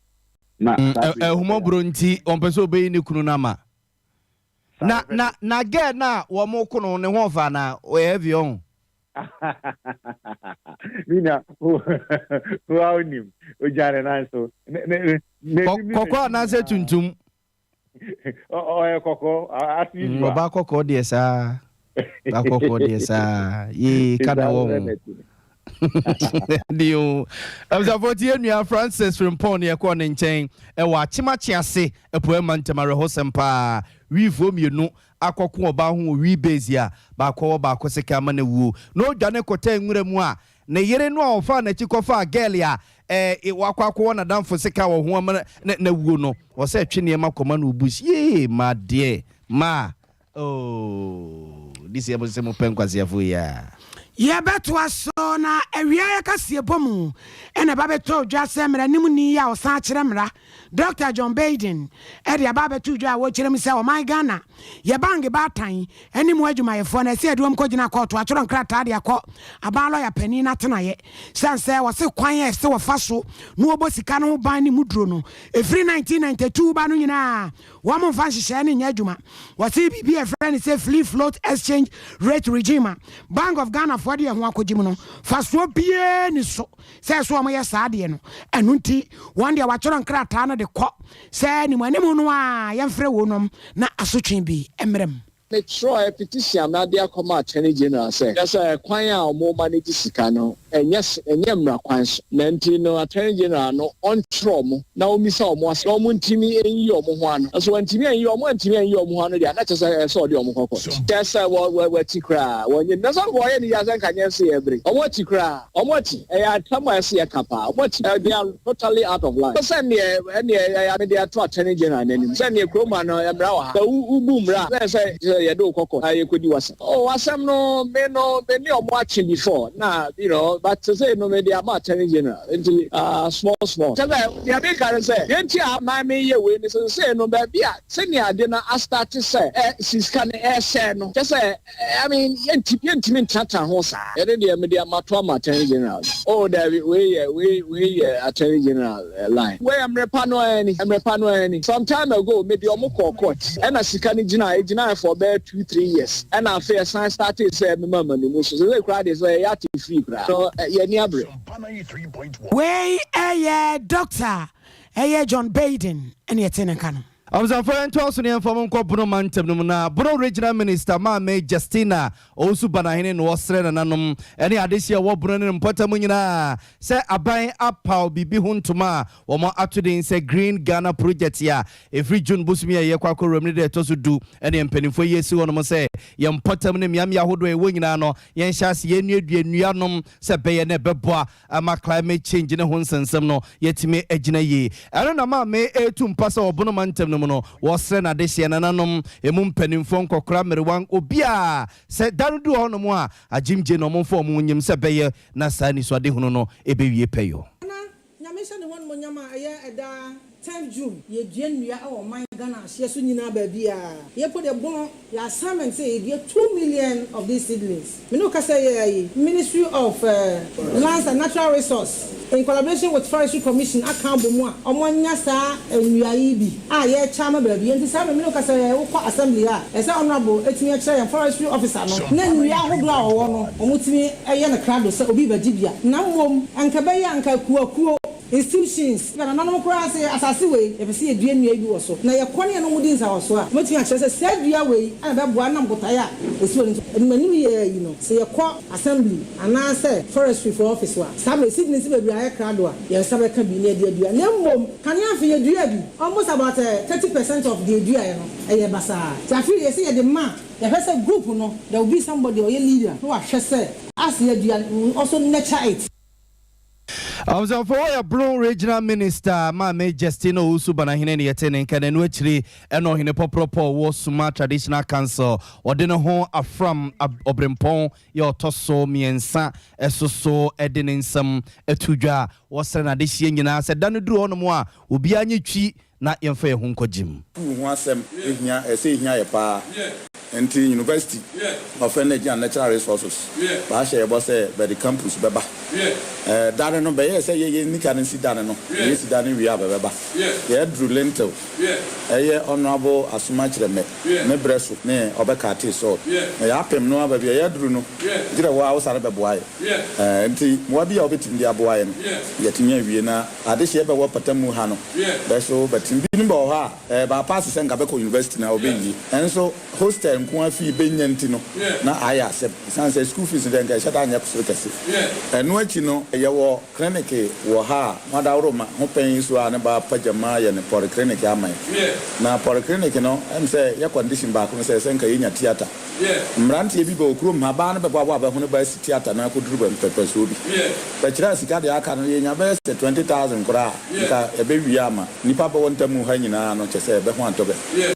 Speaker 12: na
Speaker 1: ɛhumɔburo nti ɔmpɛ sɛ ɔbɛyi ne kunu ama na gɛɛ na wɔn kono ne ho ɔfa na ɔyɛ heavy ɔn.
Speaker 12: Mina who him ojare na so
Speaker 1: koko anase tuntum
Speaker 12: koko ati
Speaker 1: ba koko de sa ba koko de sa ye kana wo dio amza voti enua Francis Frimpon ye ko ne nchen e wa chimachi ase epo mantamare hosempa wifo mienu akoko oba ho wi base a ba ko ba ko seka ma na wuo no dwane kota nwura mu a na yere no a ofa na chikofa girl ya wakwakwo na damfo seka wo ho na wuo no wo se twene ma koma na obush ye ma de ma oh this year mo se mo penkwase afo ya
Speaker 2: ye beto aso na awia ya kasie bomu ena ba beto dwa se mra nim ni ya osan kire mra Dr. John Baden e dia ba beto dwa wo kire mi se o my Ghana ye bange batan eni mu adwuma ye fo na se adwom ko gina court a choro nkrata de akọ aba lawyer pani na tena ye sanse wo se kwan ye se wo fa so no obo sika no ban ni muduro no efri 1992 ba no nyina wo mo fa hyehyɛ ne nya adwuma wo se bibi e friend say free float exchange rate regime Bank of Ghana for the ho akogim no fa so bie ni so say so mo ye saade no enu nti won dia wa choro nkrata no de kɔ say ni mo anim no a ye mfrɛ wo nom na asotwe bi emrem
Speaker 15: me try petition na dia come attorney general say that's a kwan a mo manage sika no enye mra kwan so na nti no attorney general no on tro mo na o mi sa o mo ase o mo ntimi enyi o mo ho ano so ntimi enyi o mo ntimi enyi o mo ho ano dia na chese so de o mo kokko that's we tikra wonye na so boy ni ya san kanye se every o mo tikra o mo ti ya tamo ase ya kapa o mo ti they are totally out of line so ne ya me dey to attorney general nanim so ne kroma no mra wa ubu mra say ye do kokko aye kodi wasa oh asem no me ni o mo achi before na you know but to say no me dey am attorney general until small tell ya be can say yenti am me ye we ni say no ba bia say ni ade na start say siska ne share no just say I mean yenti me tata ho sa e dey me dey am to am attorney general oh there we attorney general line we am repa no any some time ago me dey o court and sika ni gina for 2-3 years and I fair science started say mama ni mo so they crowd is ya free crowd so ye ni abre
Speaker 2: we doctor John Baden and yet in a canon
Speaker 1: I was a friend to us in from Bruno Mantam, Bruno Regional Minister, Mame Justina, also Banahin was Srenanum, any addition what Bruno and Potamunina, say a buy up how be behun to ma, or more up to the say Green Ghana project ya, if June Busmia Yakwako remedy to do, any penny for years on say, Yam Potamun Yam Yahudo Winano, Yan Shas Yenu Yanum, Sabay Bebois, and my climate change in a Hunson some no, yet me ejina ye. I don't know, ma may a tum pass or Bruno Mantam. Was na desi ananom emum penimfo nkokra merewan obia se darudu hono mo a ajimje no momfo mo nyim se beye na sani so de hono no ebewie peyo
Speaker 16: na nyame se ne won mo nyama aye eda 10 June ye dua nnua e wo man Ghana ahye so nyina ba bia ye put the bon your assignment say ye 2 million of these seedlings me no ka say Ministry of Lands and Natural Resource in collaboration with Forestry Commission akambo mu a omonya sa nnua yi bi ye chama ba bia nti sa me no ka say wo kwa assembly a e say honorable etimi a kire forestry officer no na nnua ahodo a wo no omutimi eye na krado say obi ba gibia na mmom anka ba ya anka kuakuo institutions na nanom kura say asase we e be say edua nnua bi wo so na ye kone no mudi nsa wo so a mutimi a kire say say dua we ana be boa na mbotae a esi woni manim ye you know say ye kwa assembly ana say forestry for office wa sabe sidney si be I crowd. Yes, I can be near the idea. No, can you feel you almost about 30% of the idea? I basa. I feel you say the man, the first group, there will be somebody or a leader who are just say, as the idea also nurture it.
Speaker 1: I was for a Brown Regional Minister, my Justino Usubana Hineni attending Kadenwitri and in a proper was Suma Traditional Council or dinner home from Obrimpon, your tosso, me and Sa, so Edin some etuja was an addition. I said, Danu do on moi, will be a new tree, not in fair Hunko Jim.
Speaker 17: Once them here, I say here a pa. Into University of Energy and Natural Resources. Basha was by the campus, Baba. Darren no Bay say you can see Darren. Yes, Darren we have a Baba. Yeah, Drew Lento. A year honorable as much the me breast ne Obacati so. I up him no baby, I drew no. Did a wow out of a boy. And what be of it in the boy and yet in Vienna. I this year what Patamuhano. That's so, but in Bimbo, by passes and Gabeco University now being. And so hostel. Kwa fi benyantino na aya se sanse school fees den ga shada anya so kese eno achi no ye wo clinic wo ha mada roma ho pen so an ba pajama ye ne polyclinic amai na polyclinic no em se ye condition ba ko se senka yenya theater mrantie bi ba okuro ma ba na be ba ba ho ne ba si theater na ko duru ba pepe so bi ba kira sika de aka no yenya ba 20,000 kura ka e be wi ama nipa ba wontamu ha nyina no chese be ho antobe.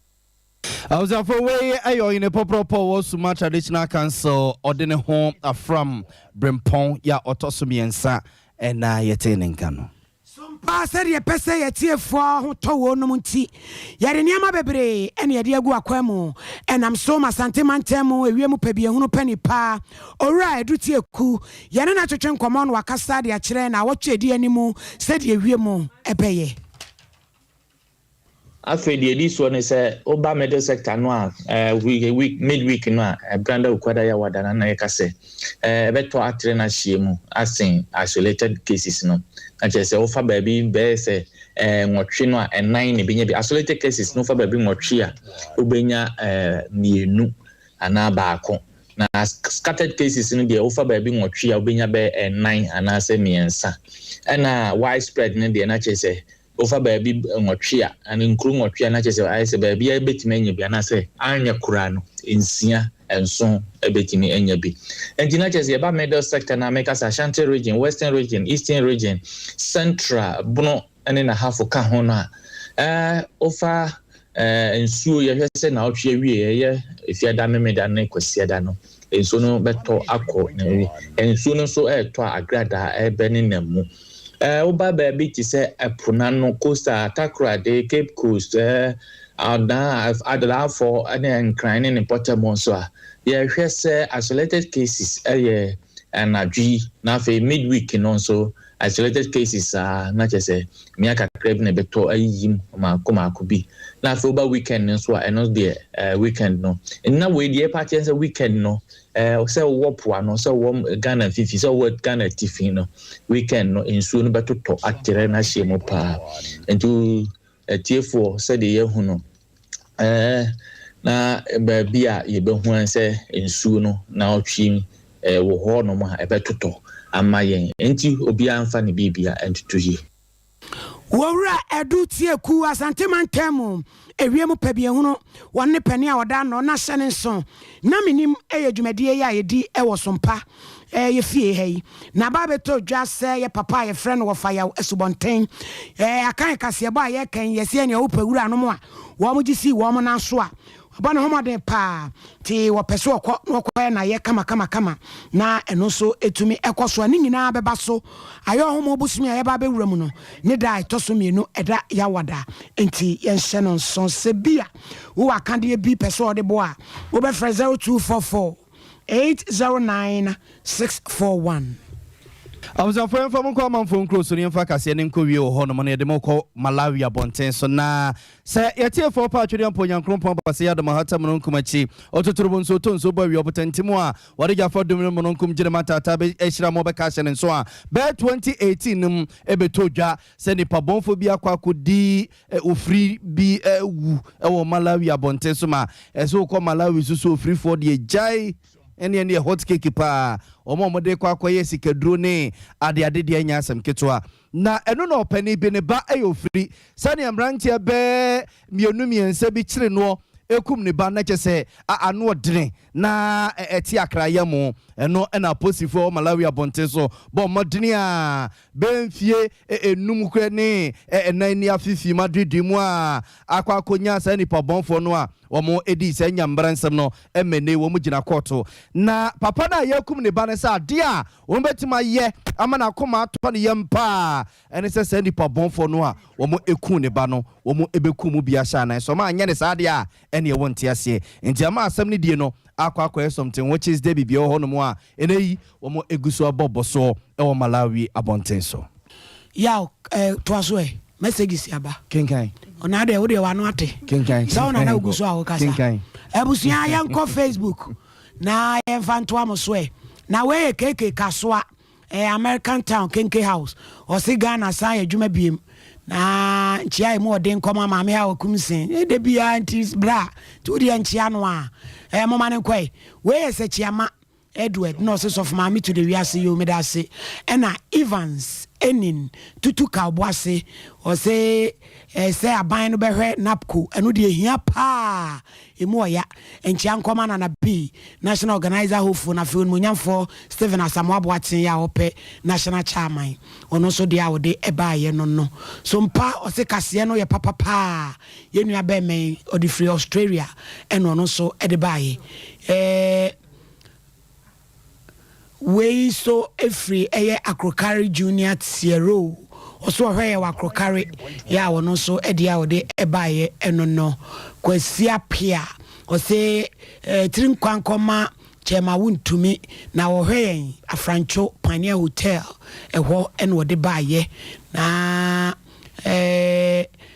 Speaker 1: I was for way in a proper was Suma Traditional Council or dinner home from Brimpon, ya Otosumi and Sa, and I attaining Cano.
Speaker 2: Sompa said ye pese ye tie for who to no munti. Yare niama bebre, and ye diagu aquemo, and I'm so my santimantemo, a remu pebi hunu penny pa, or right, do tie ku, Yanana to chen common wakasa, dia chren, watch ye dear anymore, said ye remo, ebeye.
Speaker 18: After this one is a Oba Middle Sector no week midweek no Branda ukwada ya wadana na ekase beto atre na shiemu asin isolated cases no ache se ofa baby be se nwotwe no a 9 ne benya bi isolated cases no fa baby nwotwe a obenya mienu ana baako na scattered cases no de ofa baby nwotwe a obenya be 9 ana se miensa na widespread ne de na ache se over baby ngotwea and nkru ngotwea na chese ayese baby ya betime anya bi na se anya kura no ensia enso ebetime anya bi enti na chese ba middle sector na make us Ashanti region, western region, eastern region, central bono ene na half ka ho no over ensuo ye hwese na otwe wie ye efia da memeda na kwasi da no enso no beto akọ na wi enso no so eto agrada ebeni namu Oba baby to say a Punano Costa, Takra, de Cape Coast, Adela for an crying in Portamonsoa. Yeah, say isolated cases, and a G, Nafe midweek, and also isolated cases are not just a Miaka Crebne Beto, a yim, Makoma could be. Now for about weekend, so I know the weekend no. In no way, the party is a weekend no. So what one, so warm Ghana 50, so what Ghana Tifino weekend no in soon but to Atirena Shemopa and to a tier 4 said the year huno. Na Babia, you don't want to say in Suno now chim wo no ma ebetuto amayen enti obi amfa ne bibia and to ye.
Speaker 2: Wora edu tie ku asante mantemu ewiemu pebie hunu wonne pani a woda no na hyene nso na minim eyedwumadie ya yedi ewo Sompa ye fie hei na ba beto dwa se ye papa ye frɛ no wo fa ya esubonten akan kase ba ye kan ye se ne wo pawura no mo a wo mo gisi wo mo na so a ba no homode pa ti wo peso okɔ na ye kama na eno so etumi ekoso ani nyina beba so ayo homo busumi a ye ba bewura mu no ne da itoso mienu eda ya wada enti ye nhye no nson se bia wo akande bi peso de bo a wo be 0244 809 641.
Speaker 1: I was a friend from common phone close to the Infacas and Korea or Honomon Demoko, Malawi, Bonten. So now, say, a tier for Patrick Poyan Crump, Passia, the Mahata Mononkumachi, or to Trubun Soton, so by your potentimoa. What did you for doing Mononkum Jedamata, Tabe, Eshra Mobacashan and so on? Bad 2018, Ebetoja, send a pabonphobia could D, free be a Malawi, Bontensuma, as so called Malawi, so free for the Jai. ene hot cake pa omo de kwa akwaye sikaduro ne ade de anya asem ketwa na eno na opani bi ne ba ayofiri sane amrantie be mienu miensa bi kire no ekum ne ba na kyese ano odene na eti akraya mu eno na posifo Malawi abonte so bo modene a benfie enum kure ne enan ni afifi madridi mu a akwa konya sa nipa bonfo no a omo edi se nyambransem no emene wo mu gina koto na papa na yakum ne ba ne sa ade a wo betima ye ama na koma ato ne yempa ene se nipa bonfo no a omo eku ne ba no omo ebeku mu bia sha na so ma anya ne sa ade a ene ye wonte ase nti ama asem ne die no akwa something which is there bibia ho no mo a eneyi omo eguso aboboso e wo Malawi abonten so
Speaker 2: ya toaso message si aba
Speaker 1: kenkan
Speaker 2: ona de wo de wa no ate
Speaker 1: kenkan
Speaker 2: sa ona na eguso a wo kasa
Speaker 1: kenkan
Speaker 2: ebusia ya nko Facebook na enfanto amoso na we keke kasoa American Town Kenke House o si Ghana sa adwuma biem na nchia emu odin koma maame ha okumsen de bia antis bra tu di nchia no a mama ne kwai we se chiama Edward no se of maame to the wiase yo me da se na Evans enin tutu kaboase o se aban no behwe napco eno de ehia pa emu oya nchia nkoma na B national organizer hofo na fe munyamfo Stephen Asamoah Boatin ya ope national chairman ono so de awode ebaaye no Sompa o se kase no ye papa pa ye nua be men odi free Australia eno no so edebaaye we so every Akrokari Junior Tiero also where Akrokari ya wono so edia wode ebaye eno no kwasia pia o se trim kwankoma chema wuntumi na wo hwen Afrancho Pioneer Hotel eho eno wode baye na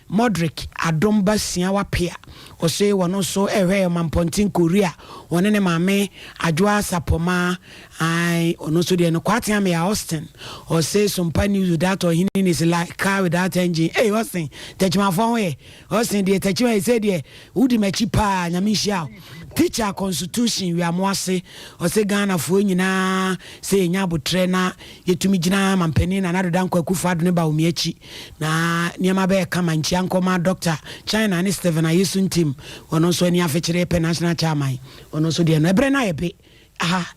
Speaker 2: Modric Adomba Siawa Pia o se wono so ehwe Mampontin Korea wone ne mame Adwoa Sapoma ai ono so de no kwatia me Austin o se Sompa news without or hinin is like car without engine Austin techma fon we Austin de techma say de udi machi pa nyamishia teacher constitution we amoase o se Ghana fo nyina se nya botre na yetumi gina mampani na nadoda nkwakufa ado ne ba omiachi na niama be kama nchi ankoma doctor China ni Stephen Ayesun team ono so ni afechire pe national chairman ono so de no ebre na yebe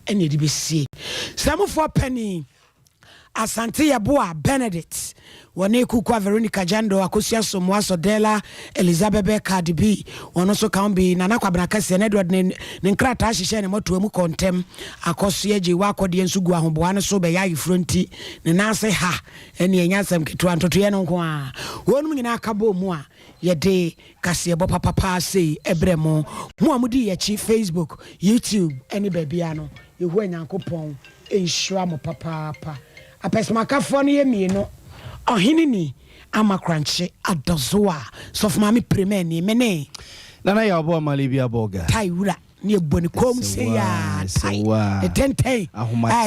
Speaker 2: ene di besie samfo penny Asante Yaboa Benedict wone kukwa Veronica Jando akosia somwa Sodela Elizabeth Cardi B wono so kan bi nana kwabena kase na Edward ne nkrata ahihye ne moto mu kontem akosia ji wakode nsugu ahoboa ne so be ya ifronti ne nase ha ene enyasam ketu antoto ye no nko a wonum nyina akabo mu a yede kase bo papa sei ebremo mu amudi ye chi Facebook YouTube ene babia no yehu anyankopon enhwa mo papa apesmakafo no ye mieno ohinini amakranche adozoa sofmami premier ni mene
Speaker 1: nana ya obo malibia boga
Speaker 2: taiwura ni eboni kom se ya tai the tenten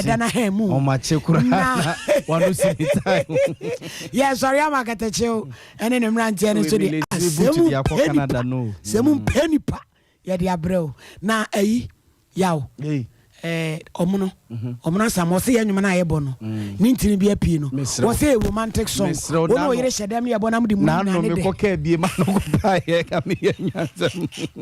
Speaker 2: dana hemu
Speaker 1: omache kura wanu sinitai
Speaker 2: yes sorry amakatecheo ene ne mrantie ne so de asemu
Speaker 1: ya ko Canada no
Speaker 2: semu penipa ya de abreo na ayi yawo omuno samo se yanwuma na ayebo no ni ntini bia pii no wo se romantic song wo no yire hyedam ne yebo na mudi mu na ne de
Speaker 1: na no me ko ka bie ma no ko ba ye ka me nya